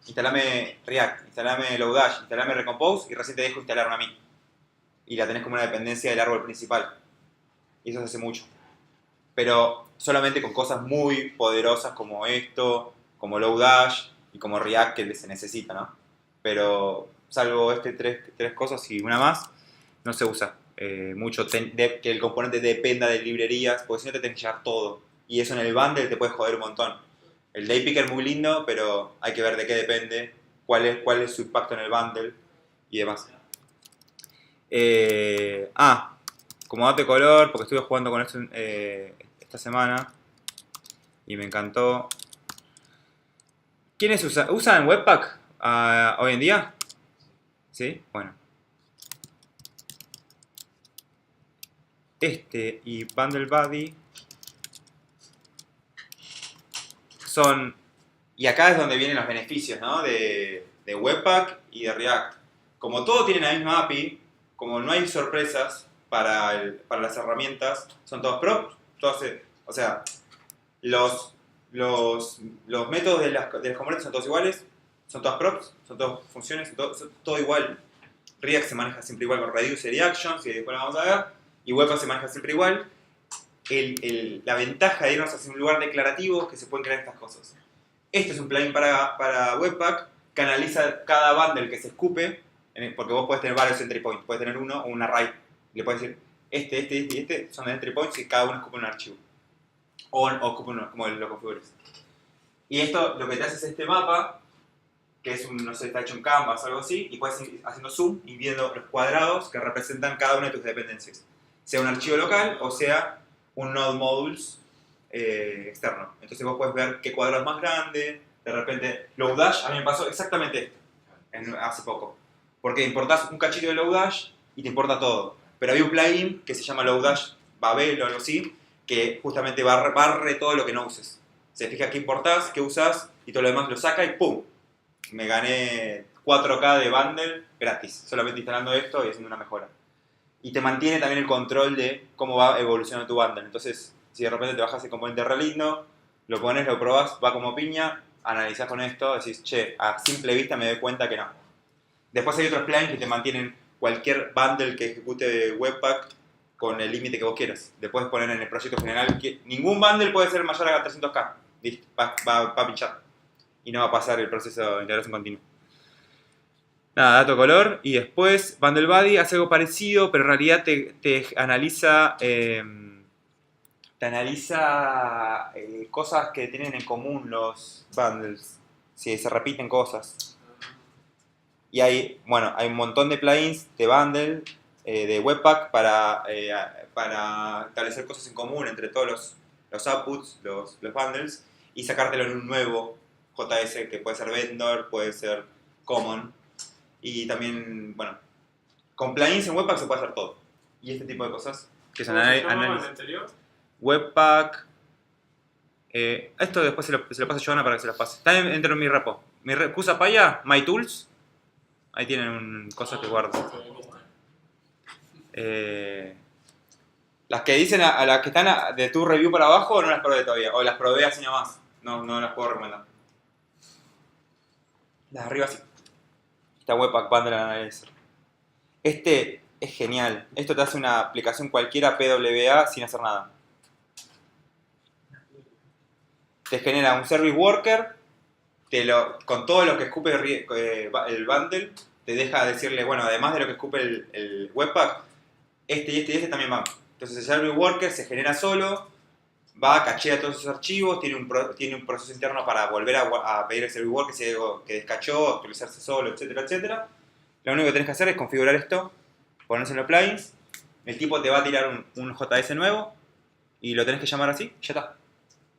[SPEAKER 1] instalame React, instalame Lodash, instalame Recompose y recién te dejo instalarlo a mí. Y la tenés como una dependencia del árbol principal. Y eso se hace mucho. Pero solamente con cosas muy poderosas como esto, como Lodash y como React que se necesita, ¿no? Pero salvo tres cosas y una más, no se usa mucho que el componente dependa de librerías, porque si no te tenés que llevar todo. Y eso en el bundle te puede joder un montón. El day picker es muy lindo, pero hay que ver de qué depende, cuál es su impacto en el bundle y demás. Como dato de color, porque estuve jugando con esto esta semana y me encantó. ¿Quiénes usan Webpack hoy en día? ¿Sí? Bueno. Este y Bundle Buddy son Y acá es donde vienen los beneficios, ¿no? De Webpack y de React. Como todo tiene la misma API, como no hay sorpresas para las herramientas, son todos props, o sea, los métodos de las componentes son todos iguales, son todas props, son todas funciones, son todo igual. React se maneja siempre igual con Reducer y Actions, que después lo vamos a ver, y Webpack se maneja siempre igual. La ventaja de irnos hacia un lugar declarativo es que se pueden crear estas cosas. Este es un plugin para Webpack que analiza cada bundle que se escupe, porque vos podés tener varios entry points, podés tener uno o un array. Le puedes decir, este son de entry points y cada uno escupe un archivo. O escupe uno, como lo configures. Y esto lo que te hace es este mapa, que es no sé, está hecho en Canvas o algo así, y puedes ir haciendo zoom y viendo los cuadrados que representan cada una de tus dependencias. Sea un archivo local o sea un node modules externo. Entonces vos puedes ver qué cuadrado es más grande, de repente Lodash, a mí me pasó exactamente esto hace poco. Porque importás un cachito de Lodash y te importa todo. Pero había un plugin que se llama Lodash Babel o algo así, que justamente barre todo lo que no uses. Se fija qué importás, qué usás y todo lo demás lo saca y ¡pum! Me gané 4K de bundle gratis, solamente instalando esto y haciendo una mejora. Y te mantiene también el control de cómo va evolucionando tu bundle. Entonces, si de repente te bajas el componente re lindo, lo pones, lo probás, va como piña, analizás con esto, decís, che, a simple vista me doy cuenta que no. Después hay otros plugins que te mantienen cualquier bundle que ejecute Webpack con el límite que vos quieras. Le puedes poner en el proyecto general que ningún bundle puede ser mayor a 300K. Listo, va a pinchar. Y no va a pasar el proceso de integración continua. Nada, dato color. Y después Bundle Buddy hace algo parecido, pero en realidad te analiza... cosas que tienen en común los bundles, si se repiten cosas. Y hay un montón de plugins de bundle, de Webpack para establecer cosas en común entre todos los outputs, los bundles, y sacártelo en un nuevo JS que puede ser vendor, puede ser common. Y también, con plugins en Webpack se puede hacer todo. Y este tipo de cosas que son
[SPEAKER 3] ¿Cómo se llamaba el
[SPEAKER 1] análisis.
[SPEAKER 3] anterior?
[SPEAKER 1] Webpack. Esto después se lo paso a Joana para que se los pase. Está dentro de mi repo. Mi Kusa Paya, My Tools. Ahí tienen cosas que guardo. Las que dicen a las que están de tu review para abajo no las probé todavía. O las probé así nomás. No las puedo recomendar. Las de arriba sí. Esta Webpack Bundle Analyzer. Este es genial. Esto te hace una aplicación cualquiera PWA sin hacer nada. Te genera un service worker, con todo lo que escupe el bundle, te deja decirle, además de lo que escupe el Webpack, este y este también van. Entonces el service worker se genera solo, va, cachea todos esos archivos, tiene un proceso interno para volver a pedir el service worker si hay algo que descachó, actualizarse solo, etcétera, etcétera. Lo único que tenés que hacer es configurar esto, ponerse en los plugins, el tipo te va a tirar un JS nuevo y lo tenés que llamar así, ya está.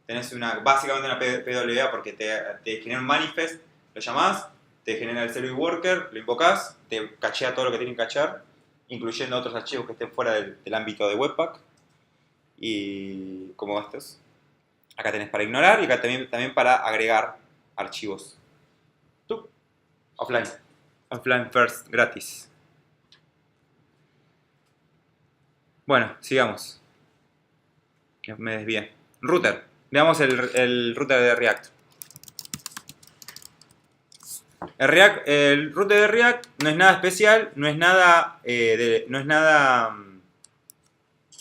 [SPEAKER 1] Tenés básicamente una PWA porque te genera un manifest, lo llamás, te genera el service worker, lo invocás, te cachea todo lo que tiene que cachar, incluyendo otros archivos que estén fuera del ámbito de Webpack. Y como estos. Acá tenés para ignorar y acá también para agregar archivos. Offline. Offline first, gratis. Bueno, sigamos. Me desvié. Router. Veamos el router de React. El router de React no es nada especial, no es nada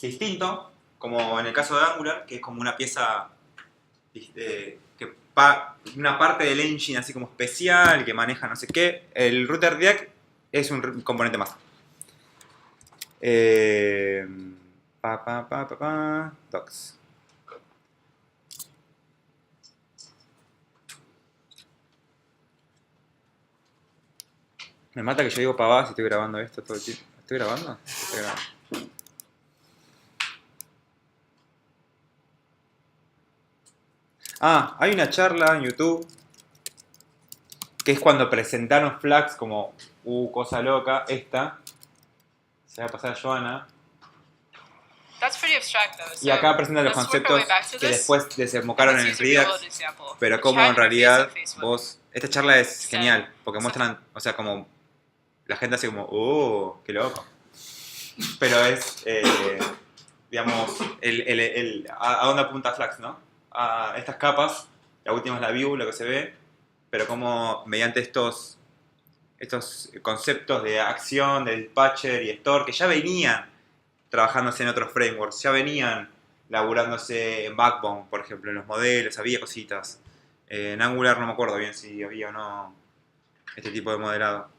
[SPEAKER 1] distinto, como en el caso de Angular, que es como una pieza, una parte del engine así como especial, que maneja no sé qué. El router de React es un componente más. Docs. Me mata que yo digo pavadas si estoy grabando esto todo el tiempo. ¿Estoy grabando? Estoy grabando. Hay una charla en YouTube que es cuando presentaron Flags como cosa loca. Esta se va a pasar a Joana.
[SPEAKER 7] That's pretty abstract though.
[SPEAKER 1] Y acá presentan los
[SPEAKER 7] let's work our way
[SPEAKER 1] conceptos
[SPEAKER 7] back to
[SPEAKER 1] que
[SPEAKER 7] this.
[SPEAKER 1] después desembocaron en
[SPEAKER 7] Let's
[SPEAKER 1] el
[SPEAKER 7] use a real
[SPEAKER 1] Redux,
[SPEAKER 7] world example.
[SPEAKER 1] pero
[SPEAKER 7] The
[SPEAKER 1] como
[SPEAKER 7] chat
[SPEAKER 1] en realidad
[SPEAKER 7] interface of Facebook.
[SPEAKER 1] vos... Esta charla es
[SPEAKER 7] Sí.
[SPEAKER 1] genial, porque muestran, o sea, como... La gente hace como, ¡oh, qué loco! Pero es, digamos, a dónde apunta Flux, ¿no? A estas capas, la última es la view, lo que se ve, pero como mediante estos conceptos de acción, de dispatcher y store, que ya venían trabajándose en otros frameworks, ya venían laburándose en Backbone, por ejemplo, en los modelos, había cositas. En Angular no me acuerdo bien si había o no este tipo de modelado.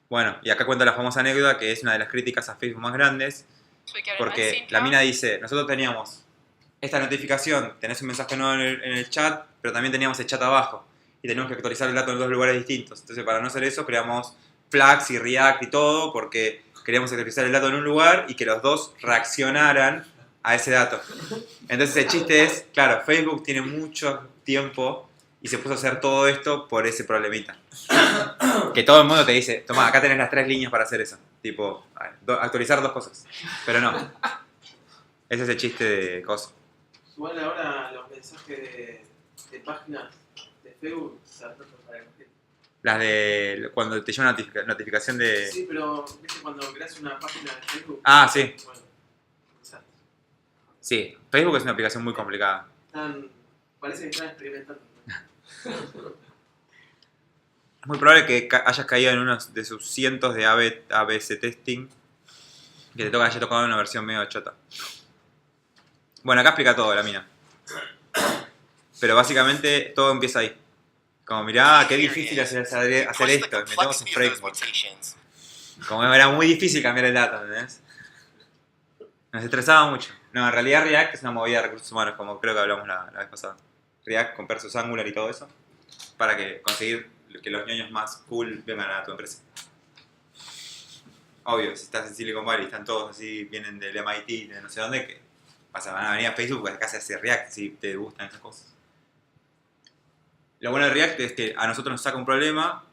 [SPEAKER 1] Bueno, y acá cuenta la famosa anécdota, que es una de las críticas a Facebook más grandes,
[SPEAKER 7] So we get an
[SPEAKER 1] porque
[SPEAKER 7] unseen
[SPEAKER 1] la
[SPEAKER 7] count.
[SPEAKER 1] mina dice, nosotros teníamos esta notificación, tenés un mensaje nuevo en el chat, pero también teníamos el chat abajo, y teníamos que actualizar el dato en dos lugares distintos. Entonces, para no hacer eso, creamos Flux y React y todo, porque queríamos actualizar el dato en un lugar y que los dos reaccionaran a ese dato. Entonces el chiste es, claro, Facebook tiene mucho tiempo y se puso a hacer todo esto por ese problemita. Que todo el mundo te dice, toma, acá tenés las 3 líneas para hacer eso. Tipo, actualizar 2 cosas. Pero no. Ese es el chiste de cosas.
[SPEAKER 6] Igual ahora los mensajes de páginas de Facebook se adaptan para el gente.
[SPEAKER 1] Las de cuando te llega una notificación de...
[SPEAKER 6] Sí, pero viste cuando creas una página de Facebook.
[SPEAKER 1] Ah, sí.
[SPEAKER 6] Bueno, exacto.
[SPEAKER 1] Sí, Facebook es una aplicación muy complicada.
[SPEAKER 6] Parece que están experimentando.
[SPEAKER 1] Es muy probable que hayas caído en uno de sus cientos de ABS testing, que te haya tocado una versión medio chota. Bueno, acá explica todo la mina. Pero básicamente todo empieza ahí. Como mirá, qué difícil hacer esto, metemos un framework. Como era muy difícil cambiar el dato, ¿entendés? Nos estresaba mucho. No, en realidad React es una movida de recursos humanos, como creo que hablamos la vez pasada. React con versus Angular y todo eso, para conseguir que los ñoños más cool vengan a tu empresa. Obvio, si estás en Silicon Valley, están todos así, vienen del MIT, de no sé dónde, que van a venir a Facebook porque acá se hace React si te gustan esas cosas. Lo bueno de React es que a nosotros nos saca un problema,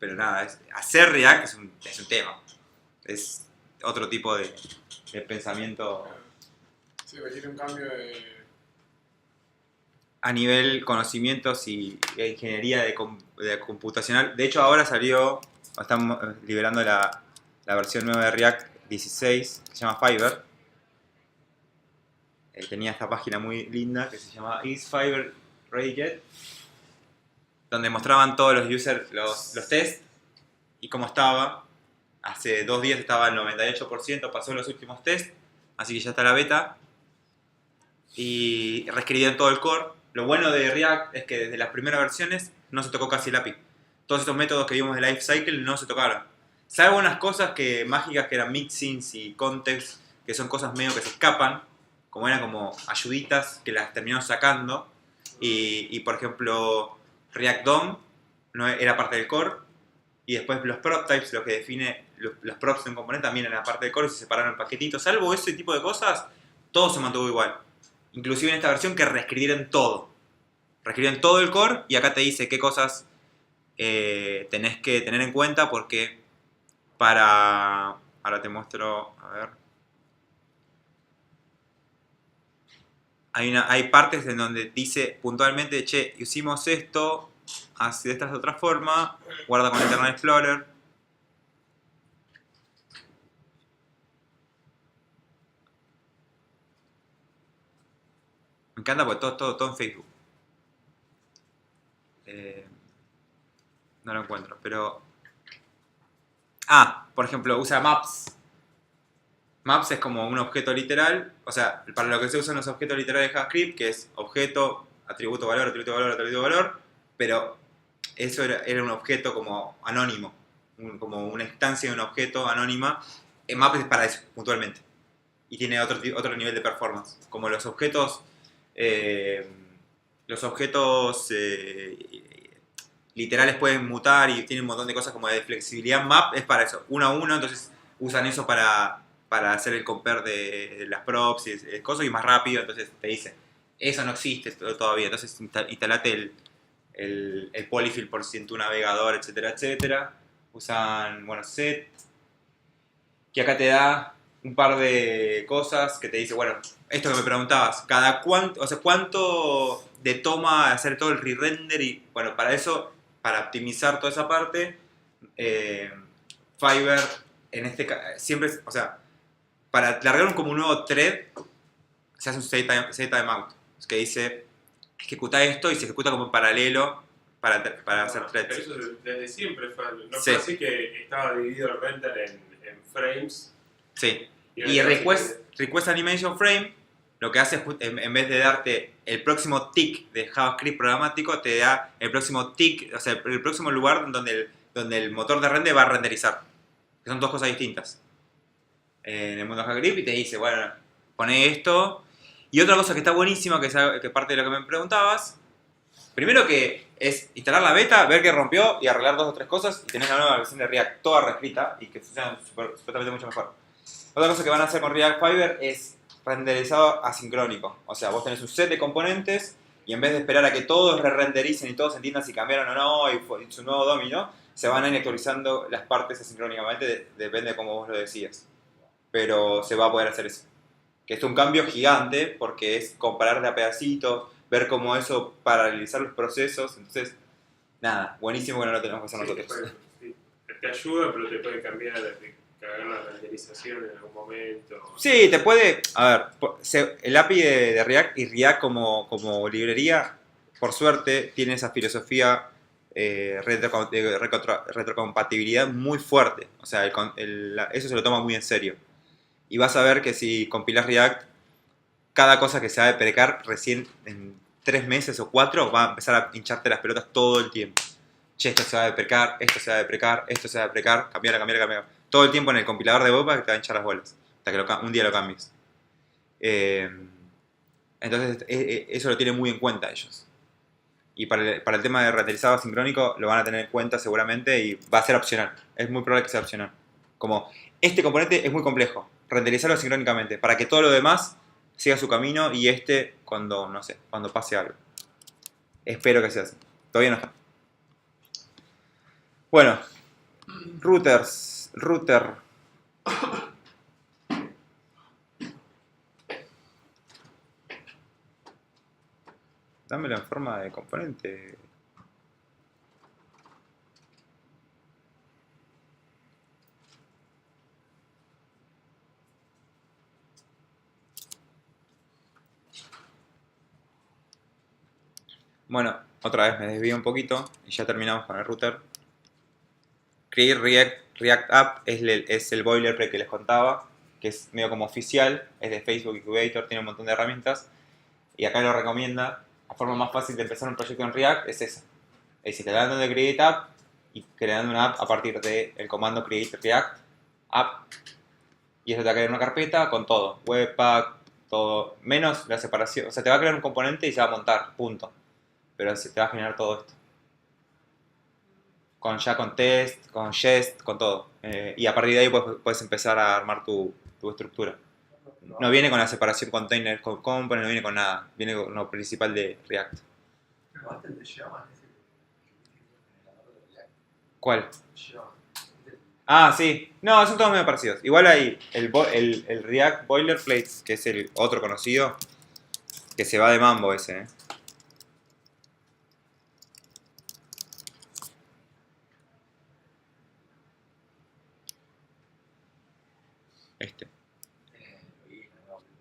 [SPEAKER 1] pero nada, hacer React es un tema. Es otro tipo de pensamiento
[SPEAKER 4] Sí, requiere un cambio de...
[SPEAKER 1] a nivel conocimientos y ingeniería de computacional. De hecho, ahora están liberando la versión nueva de React 16, que se llama Fiverr. Tenía esta página muy linda que se llama Is Fiverr Ready Yet, donde mostraban todos los users, los tests y cómo estaba. Hace 2 días estaba al 98%, pasó los últimos tests, así que ya está la beta. Y reescribieron todo el core. Lo bueno de React es que desde las primeras versiones no se tocó casi el API. Todos estos métodos que vimos de Lifecycle no se tocaron. Salvo unas cosas mágicas que eran mixins y context, que son cosas medio que se escapan, como eran como ayuditas que las terminaron sacando. Y por ejemplo, React DOM no era parte del core. Y después los prop types, lo que define los props de un componente, también eran parte del core y se separaron en paquetitos. Salvo ese tipo de cosas, todo se mantuvo igual. Inclusive en esta versión que reescribieron todo. Reescribieron todo el core y acá te dice qué cosas tenés que tener en cuenta porque ahora te muestro, a ver. Hay partes en donde dice puntualmente, che, hicimos esto, así de esta otra forma, guarda con Internet Explorer. Me encanta porque todo en Facebook. No lo encuentro, pero... por ejemplo, usa Maps. Maps es como un objeto literal, o sea, para lo que se usan los objetos literales de JavaScript, que es objeto, atributo valor, atributo valor, atributo valor, pero eso era un objeto como anónimo, como una instancia de un objeto anónima. Maps es para eso, puntualmente. Y tiene otro nivel de performance, como los objetos... literales pueden mutar y tienen un montón de cosas como de flexibilidad. Map es para eso, 1 a 1, entonces usan eso para hacer el compare de las props y cosas y más rápido, entonces te dice, eso no existe todavía, entonces instalate el polyfill por si en tu navegador, etcétera, etcétera. Usan, set, que acá te da un par de cosas que te dice, bueno, esto que me preguntabas, cuánto de toma hacer todo el re-render y bueno, para eso, para optimizar toda esa parte, Fiverr en este siempre, o sea, para largar como un nuevo thread se hace un set timeout, que dice ejecuta esto y se ejecuta como en paralelo para hacer
[SPEAKER 3] Pero
[SPEAKER 1] threads.
[SPEAKER 3] eso desde siempre fue. No
[SPEAKER 1] Sí.
[SPEAKER 3] fue así que estaba dividido el render en frames.
[SPEAKER 1] Sí.
[SPEAKER 3] era
[SPEAKER 1] Y
[SPEAKER 3] casi
[SPEAKER 1] request animation frame lo que hace es, en vez de darte el próximo tick de JavaScript programático, te da el próximo tick, o sea, el próximo lugar donde el motor de render va a renderizar. Que son dos cosas distintas. En el mundo de JavaScript y te dice, bueno, pone esto. Y otra cosa que está buenísima, que parte de lo que me preguntabas, primero que es instalar la beta, ver que rompió y arreglar 2 o 3 cosas y tenés la nueva versión de React toda reescrita y que funciona supuestamente mucho mejor. Otra cosa que van a hacer con React Fiverr es renderizado asincrónico. O sea, vos tenés un set de componentes y en vez de esperar a que todos re-rendericen y todos entiendan si cambiaron o no y su nuevo dominio, se van a ir actualizando las partes asincrónicamente, depende de cómo vos lo decías. Pero se va a poder hacer eso. Que es un cambio gigante porque es comparar de a pedacitos, ver cómo eso paralelizar los procesos. Entonces, nada, buenísimo que no lo tenemos que hacer nosotros.
[SPEAKER 3] Sí, te ayuda, pero te puede cambiar, cagar la renderización en algún momento.
[SPEAKER 1] Sí, te puede... A ver, el API de React y React como librería, por suerte, tiene esa filosofía de retrocompatibilidad muy fuerte. O sea, eso se lo toma muy en serio. Y vas a ver que si compilas React, cada cosa que se va a deprecar recién en 3 meses o 4 va a empezar a hincharte las pelotas todo el tiempo. Che, esto se va a deprecar, esto se va a deprecar, esto se va a deprecar, cambiar. Todo el tiempo en el compilador de Boba que te va a hinchar las bolas. Hasta que un día lo cambies. Entonces, eso lo tienen muy en cuenta ellos. Y para el tema de renderizado asincrónico lo van a tener en cuenta seguramente y va a ser opcional. Es muy probable que sea opcional. Como, este componente es muy complejo. Renderizarlo asincrónicamente para que todo lo demás siga su camino y cuando pase algo. Espero que sea así. Todavía no está. Bueno, router. Dámelo en forma de componente. Bueno, otra vez me desvío un poquito y ya terminamos con el router. Create React App es el boilerplate que les contaba, que es medio como oficial, es de Facebook Incubator, tiene un montón de herramientas y acá lo recomienda. La forma más fácil de empezar un proyecto en React es esa. Es decir, te dan de Create App y creando una app a partir del comando Create React App y eso te va a crear una carpeta con todo, Webpack, todo, menos la separación. O sea, te va a crear un componente y se va a montar, punto. Pero te va a generar todo esto. Con test, con jest, con todo. Y a partir de ahí puedes empezar a armar tu estructura. No viene con la separación container con component, no viene con nada. Viene con lo principal de React. ¿Cuál? Ah, sí. No, son todos medio parecidos. Igual hay el React Boilerplate, que es el otro conocido, que se va de mambo ese,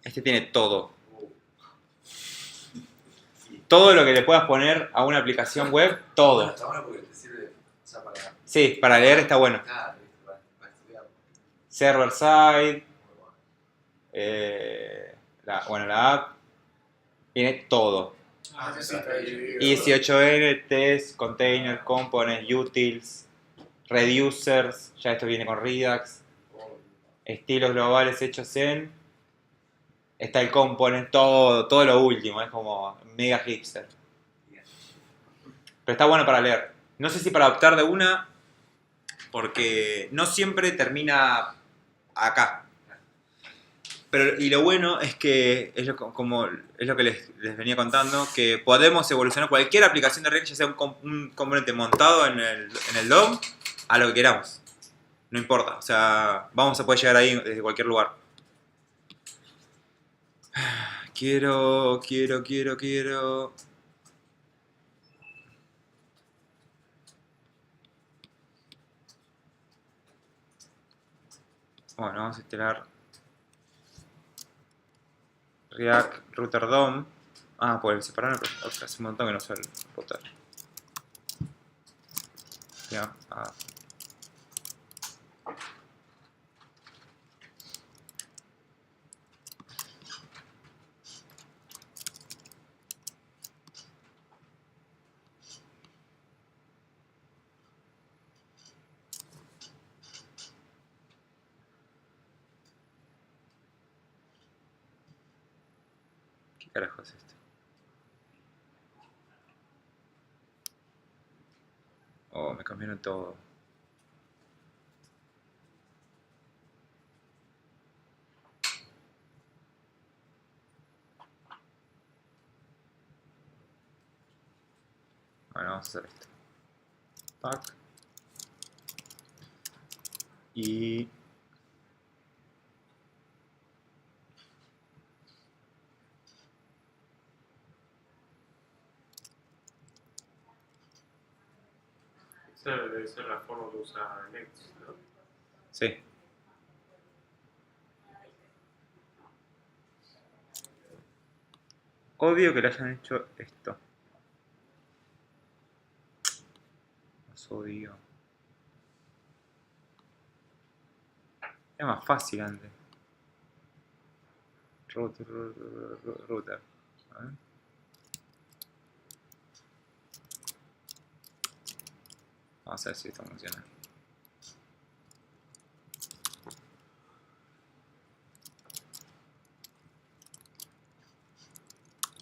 [SPEAKER 1] Este tiene todo. Todo lo que le puedas poner a una aplicación web, todo.
[SPEAKER 7] Está bueno porque te sirve, o sea, para...
[SPEAKER 1] Sí, para leer está bueno.
[SPEAKER 7] Nada, ¿viste? Para estudiar.
[SPEAKER 1] Server side,
[SPEAKER 7] Muy bueno.
[SPEAKER 1] la app, tiene todo.
[SPEAKER 4] Ah, sí, está dividido.
[SPEAKER 1] EC8N, test, container, components, utils, reducers, ya esto viene con Redux, estilos globales hechos en... Está el component, todo lo último, es como mega hipster. Pero está bueno para leer. No sé si para adoptar de una, porque no siempre termina acá. Y lo bueno es que, es lo que les venía contando, que podemos evolucionar cualquier aplicación de React, ya sea un componente montado en el DOM, a lo que queramos. No importa, o sea, vamos a poder llegar ahí desde cualquier lugar. Quiero. Bueno, vamos a instalar React Router DOM. Ah, pues separar el router. Hace un montón que no uso el router. Ya, ¿qué carajo es esto? Oh, me cambiaron todo. Bueno, vamos a hacer esto. Pack. Y...
[SPEAKER 3] Esa debe ser la forma que usa Next, ¿no?
[SPEAKER 1] sí. Odio que le hayan hecho esto. Los odio. Era más fácil antes. Router. A ver. Vamos a ver si esto funciona.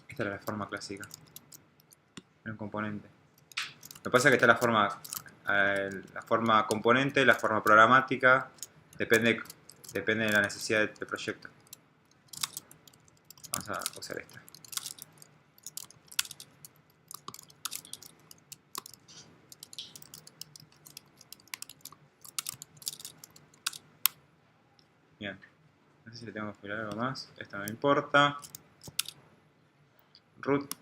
[SPEAKER 1] Esta era la forma clásica. En un componente. Lo que pasa es que está la forma componente, la forma programática. Depende de la necesidad del proyecto. Vamos a usar esta. Bien. No sé si le tengo que esperar algo más. Esto no me importa. Root,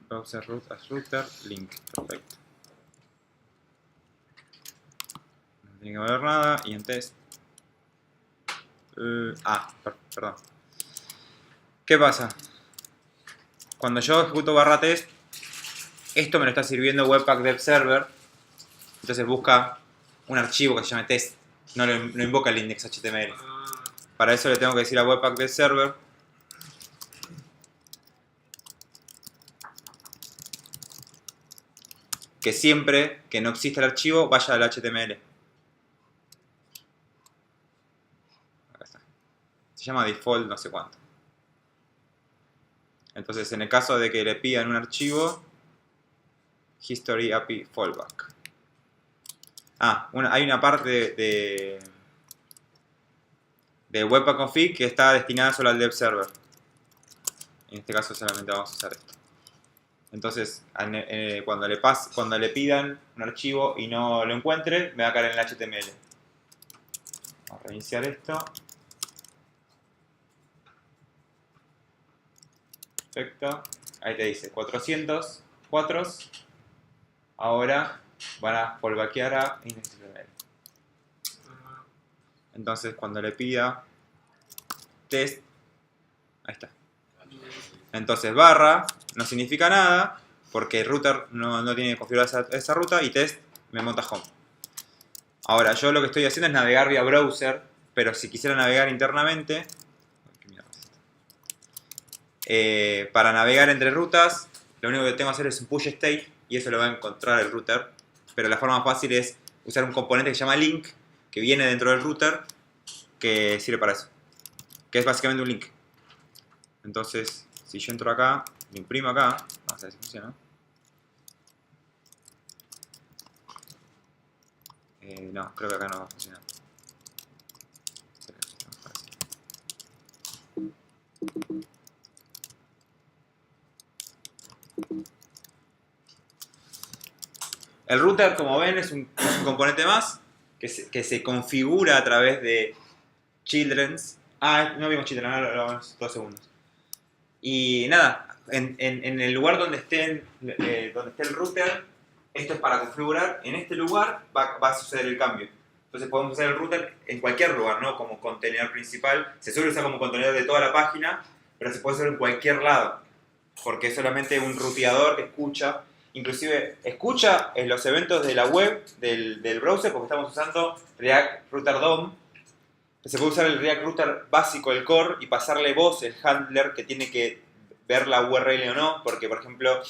[SPEAKER 1] browser root as router, link. Perfecto. No tiene que valer nada. Y en test. Perdón. ¿Qué pasa? Cuando yo ejecuto /test, esto me lo está sirviendo Webpack Dev Server. Entonces busca un archivo que se llame test. No invoca el index HTML. Para eso le tengo que decir a Webpack Dev Server que siempre que no exista el archivo vaya al HTML. Acá está. Se llama default no sé cuánto. Entonces en el caso de que le pidan un archivo, history API fallback. Hay una parte de Webpack Config que está destinada solo al dev server. En este caso solamente vamos a usar esto. Entonces, cuando le pidan un archivo y no lo encuentre, me va a caer en el HTML. Vamos a reiniciar esto. Perfecto. Ahí te dice 400 4s. Ahora van a fallbackear a index.html. Entonces, cuando le pida test, ahí está. Entonces, barra no significa nada porque el router no tiene configurada esa ruta y test me monta home. Ahora, yo lo que estoy haciendo es navegar vía browser, pero si quisiera navegar internamente, para navegar entre rutas, lo único que tengo que hacer es un push state y eso lo va a encontrar el router. Pero la forma más fácil es usar un componente que se llama link, que viene dentro del router, que sirve para eso. Que es básicamente un link. Entonces, si yo entro acá, lo imprimo acá, vamos a ver si funciona. No, creo que acá no va a funcionar. El router, como ven, es un componente más que se configura a través de childrens No vimos cheater, no, lo vamos 2 segundos. Y nada, en el lugar donde esté el router, esto es para configurar, en este lugar va a suceder el cambio. Entonces podemos usar el router en cualquier lugar, no como contenedor principal. Se suele usar como contenedor de toda la página, pero se puede usar en cualquier lado, porque es solamente un ruteador que escucha. Inclusive escucha en los eventos de la web, del browser, porque estamos usando React Router DOM. Se puede usar el React Router básico, el core, y pasarle voz, el handler, que tiene que ver la URL o no, porque por ejemplo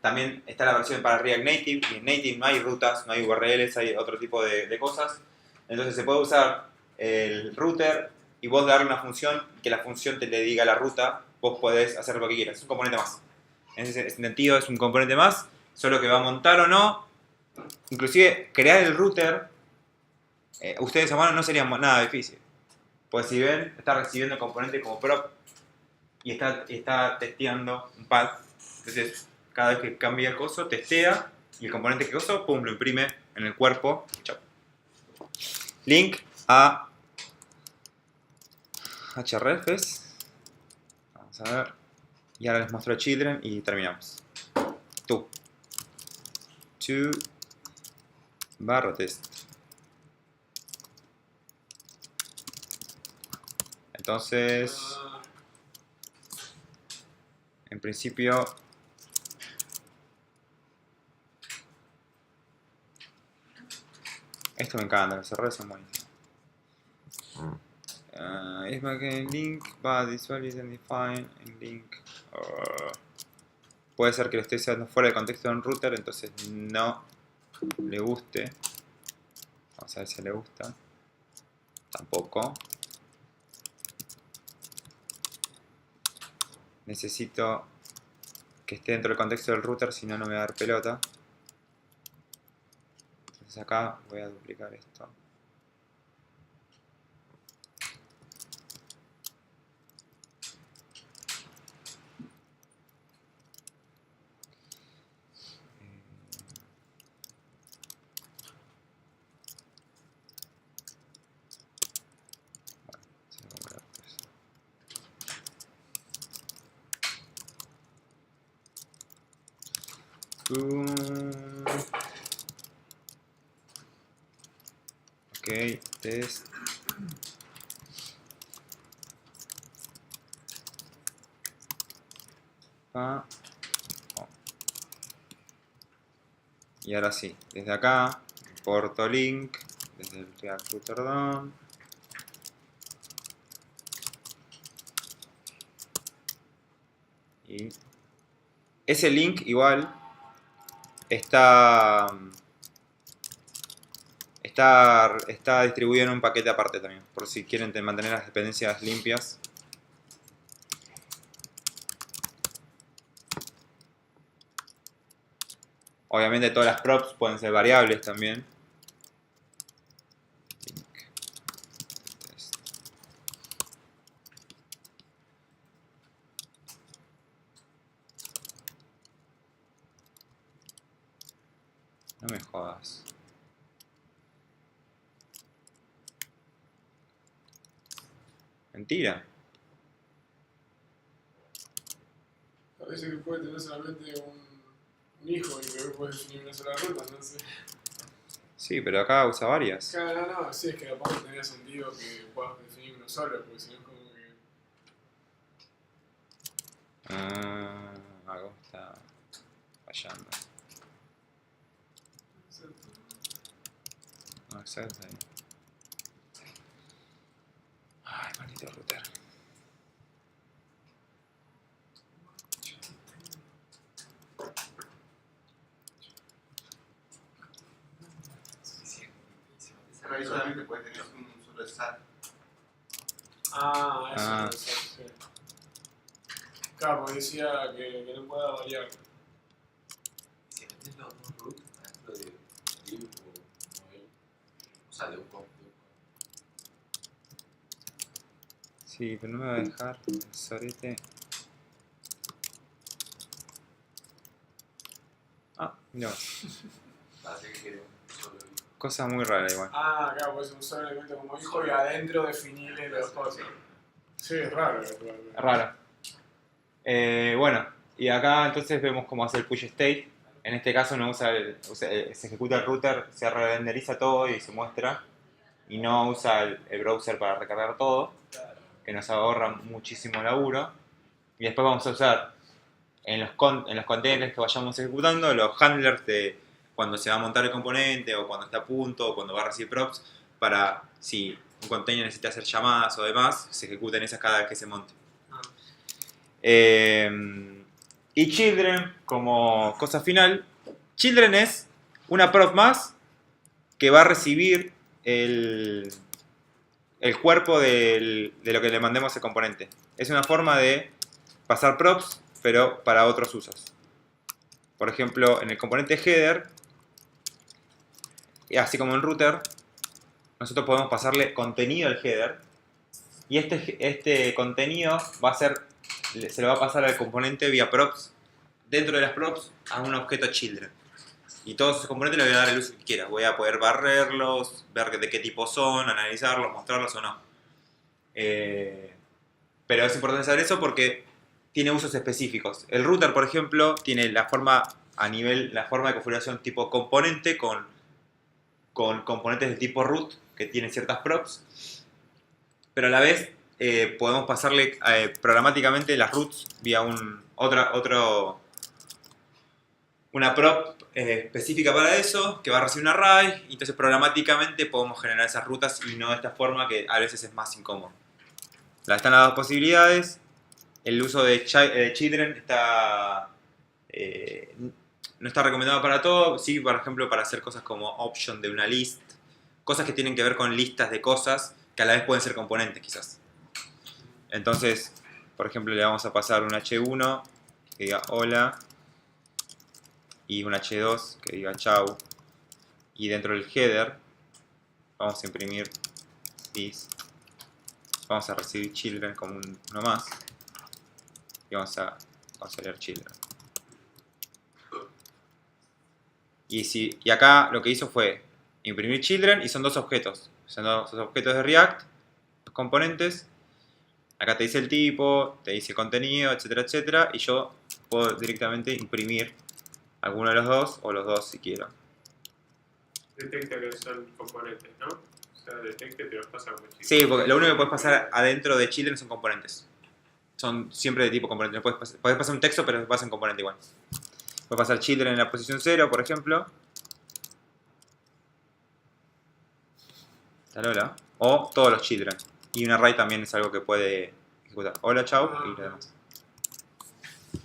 [SPEAKER 1] también está la versión para React Native, y en Native no hay rutas, no hay URLs, hay otro tipo de cosas. Entonces se puede usar el router y vos darle una función, que la función te le diga la ruta, vos podés hacer lo que quieras, es un componente más. En ese sentido es un componente más, solo que va a montar o no. Inclusive crear el router, ustedes a mano no sería nada difícil. Pues si ven, está recibiendo el componente como prop y está testeando un pad. Entonces cada vez que cambia el coso, testea y el componente que coso, pum, lo imprime en el cuerpo. Chao. Link a hrefs. Vamos a ver. Y ahora les muestro children y terminamos. To /test. Entonces, en principio, esto me encanta, los errores son buenísimos. If I can link, but this value isn't defined in link. Puede ser que lo esté usando fuera de contexto de un router, entonces no le guste. Vamos a ver si le gusta. Tampoco. Necesito que esté dentro del contexto del router, si no, no me va a dar pelota. Entonces acá voy a duplicar esto. Ok, test. Y ahora sí, desde acá, importo link, desde el React Router DOM. Y ese link igual está distribuido en un paquete aparte también, por si quieren mantener las dependencias limpias. Obviamente todas las props pueden ser variables también. No me jodas. Mentira.
[SPEAKER 4] Parece que puede tener solamente un hijo y que puede definir una sola ruta, no sé.
[SPEAKER 1] Sí, pero acá usa varias.
[SPEAKER 4] Claro, no, sí, es que aparte tenía sentido que puedas definir uno solo, porque si no es como que...
[SPEAKER 1] Algo está fallando. No, exacto. Ay, maldito router.
[SPEAKER 5] Pero ahí solamente puede tener un solo SAT.
[SPEAKER 4] Eso sí. Claro, porque decía que no pueda variar.
[SPEAKER 2] Si metes los dos root dentro de div o sea, de un comp.
[SPEAKER 1] Sí, pero no me va a dejar el sorete. Mira.
[SPEAKER 2] Parece que quiere un solo div.
[SPEAKER 1] Cosa muy rara igual.
[SPEAKER 4] Claro, pues usar un elemento como hijo y adentro definirle las cosas. Sí, es raro.
[SPEAKER 7] Raro. Bueno, y acá entonces vemos cómo hacer el push state. En este caso no se ejecuta el router, se renderiza todo y se muestra. Y no usa el browser para recargar todo, que nos ahorra muchísimo laburo. Y después vamos a usar en los containers que vayamos ejecutando los handlers de cuando se va a montar el componente o cuando está a punto o cuando va a recibir props, para si un container necesita hacer llamadas o demás, se ejecuten esas cada vez que se monte. Y children, como cosa final, children es una prop más que va a recibir el cuerpo de lo que le mandemos al componente. Es una forma de pasar props, pero para otros usos. Por ejemplo, en el componente header, así como en router, nosotros podemos pasarle contenido al header. Y este contenido se lo va a pasar al componente vía props. Dentro de las props a un objeto children. Y todos esos componentes le voy a dar el uso que quiera. Voy a poder barrerlos, ver de qué tipo son, analizarlos, mostrarlos o no. Pero es importante saber eso porque tiene usos específicos. El router, por ejemplo, tiene la forma de configuración tipo componente con componentes de tipo root que tienen ciertas props. Pero a la vez podemos pasarle programáticamente las roots vía una prop específica para eso, que va a recibir un array, y entonces programáticamente podemos generar esas rutas y no de esta forma que a veces es más incómodo. Están las dos posibilidades. El uso de children no está recomendado para todo. Sí, por ejemplo, para hacer cosas como option de una list, cosas que tienen que ver con listas de cosas que a la vez pueden ser componentes quizás. Entonces, por ejemplo, le vamos a pasar un h1 que diga hola y un h2 que diga chau, y dentro del header vamos a imprimir this, vamos a recibir children como uno más y vamos a leer children. Y acá lo que hizo fue imprimir children, y son dos objetos de React, dos componentes. Acá te dice el tipo, te dice el contenido, etcétera, etcétera, y yo puedo directamente imprimir alguno de los dos, o los dos si quiero.
[SPEAKER 3] Detecta que son componentes, ¿no? O sea, detecta y te los pasa como children.
[SPEAKER 7] Sí, porque lo único que puedes pasar adentro de children son componentes. Son siempre de tipo componente. Puedes pasar un texto, pero pasa en componente igual. Puedes pasar children en la posición 0, por ejemplo. Hola. O todos los children. Y un array también es algo que puede ejecutar. Hola, chau, y lo demás.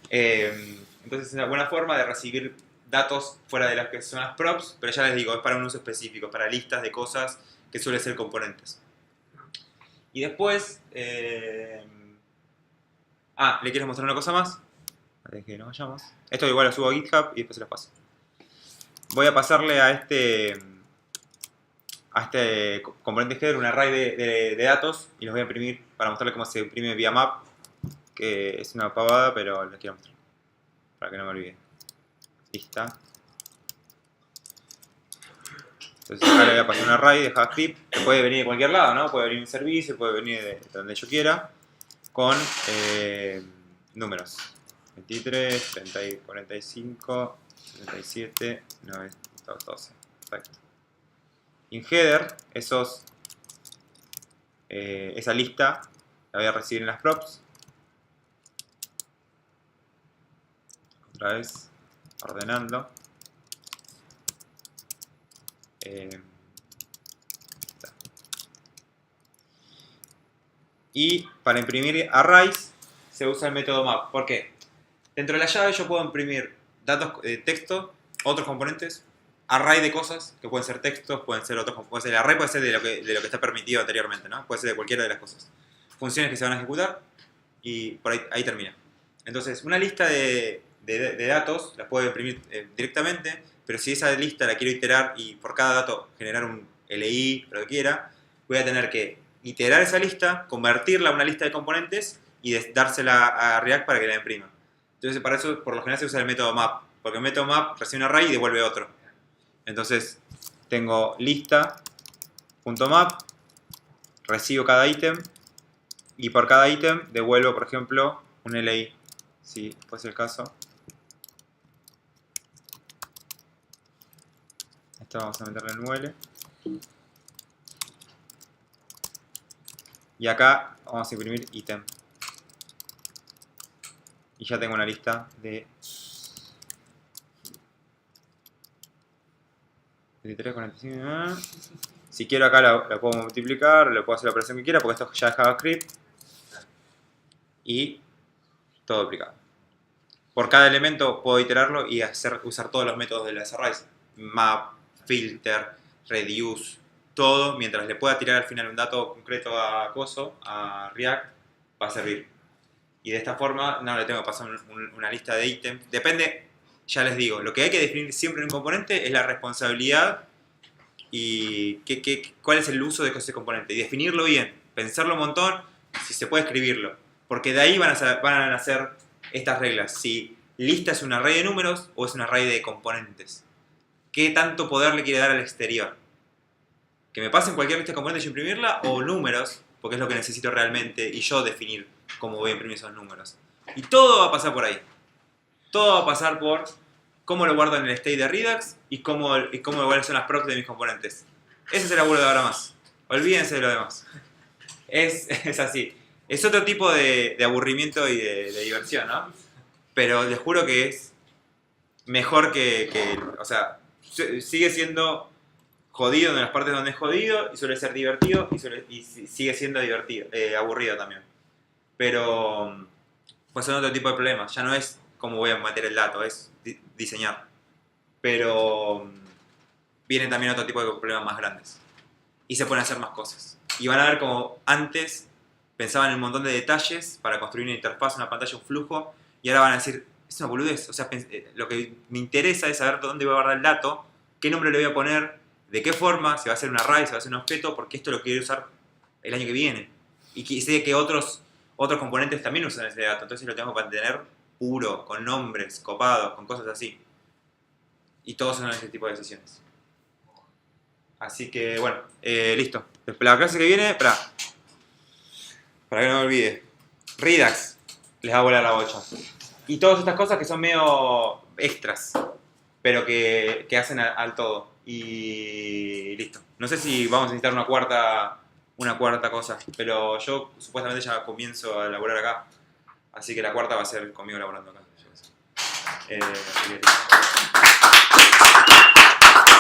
[SPEAKER 7] Entonces es una buena forma de recibir datos fuera de las que son las props, pero ya les digo, es para un uso específico, para listas de cosas que suelen ser componentes. Y después... ¿le quieres mostrar una cosa más? Antes que nos vayamos. Esto igual lo subo a GitHub y después se los paso. Voy a pasarle a este componente header un array de datos y los voy a imprimir para mostrarle cómo se imprime vía map, que es una pavada, pero les quiero mostrar para que no me olvide. Lista. Entonces acá le voy a pasar un array de JavaScript que puede venir de cualquier lado, ¿no? Puede venir de un servicio, puede venir de donde yo quiera, con números 23, 30, 45, 77, 912. Perfecto. En header, esa lista la voy a recibir en las props. Otra vez, ordenando. Y para imprimir arrays se usa el método map. ¿Por qué? Dentro de la llave yo puedo imprimir datos de texto, otros componentes, array de cosas, que pueden ser textos, pueden ser otros, puede ser el array, puede ser de lo que está permitido anteriormente, ¿no? Puede ser de cualquiera de las cosas. Funciones que se van a ejecutar y por ahí termina. Entonces, una lista de datos la puedo imprimir directamente, pero si esa lista la quiero iterar y por cada dato generar un LI, lo que quiera, voy a tener que iterar esa lista, convertirla a una lista de componentes y dársela a React para que la imprima. Entonces, para eso, por lo general, se usa el método map, porque el método map recibe un array y devuelve otro. Entonces, tengo lista.map, recibo cada ítem, Y por cada ítem devuelvo, por ejemplo, un LI, si fuese el caso. Esto vamos a meterle en UL. Y acá vamos a imprimir ítem. Y ya tengo una lista de 23, 45. Si quiero acá la puedo multiplicar, le puedo hacer la operación que quiera porque esto ya es JavaScript. Y todo duplicado. Por cada elemento puedo iterarlo y usar todos los métodos de las arrays. Map, filter, reduce, todo. Mientras le pueda tirar al final un dato concreto a Coso, a React, va a servir. Y de esta forma no le tengo que pasar una lista de ítems. Depende, ya les digo, lo que hay que definir siempre en un componente es la responsabilidad y cuál es el uso de ese componente. Y definirlo bien, pensarlo un montón, si se puede escribirlo. Porque de ahí van a nacer estas reglas. Si lista es un array de números o es un array de componentes. ¿Qué tanto poder le quiere dar al exterior? Que me pasen cualquier lista de componentes y imprimirla, o números, porque es lo que necesito realmente, y yo definir cómo voy a imprimir esos números. Y todo va a pasar por ahí. Todo va a pasar por cómo lo guardo en el state de Redux y cuáles son las props de mis componentes. Ese es el laburo de ahora más. Olvídense de lo demás. Es así. Es otro tipo de aburrimiento y de diversión, ¿no? Pero les juro que es mejor o sea, sigue siendo jodido en las partes donde es jodido y suele ser divertido y sigue siendo divertido, aburrido también. Pero pues son otro tipo de problemas. Ya no es cómo voy a meter el dato, es diseñar. Pero vienen también otro tipo de problemas más grandes. Y se pueden hacer más cosas. Y van a ver como antes pensaban en un montón de detalles para construir una interfaz, una pantalla, un flujo, y ahora van a decir, es una boludez. O sea, lo que me interesa es saber dónde voy a guardar el dato, qué nombre le voy a poner, de qué forma, si va a ser un array, si va a ser un objeto, porque esto lo quiero usar el año que viene. Y sé que otros componentes también usan ese dato, entonces lo tengo que mantener puro, con nombres, copados, con cosas así. Y todos son ese tipo de decisiones. Así que, bueno, listo. La clase que viene, para que no me olvide, Redux les va a volar la bocha. Y todas estas cosas que son medio extras, pero que hacen al todo. Y listo. No sé si vamos a necesitar una cuarta cosa, pero yo supuestamente ya comienzo a elaborar acá. Así que la cuarta va a ser conmigo elaborando acá. Así que listo.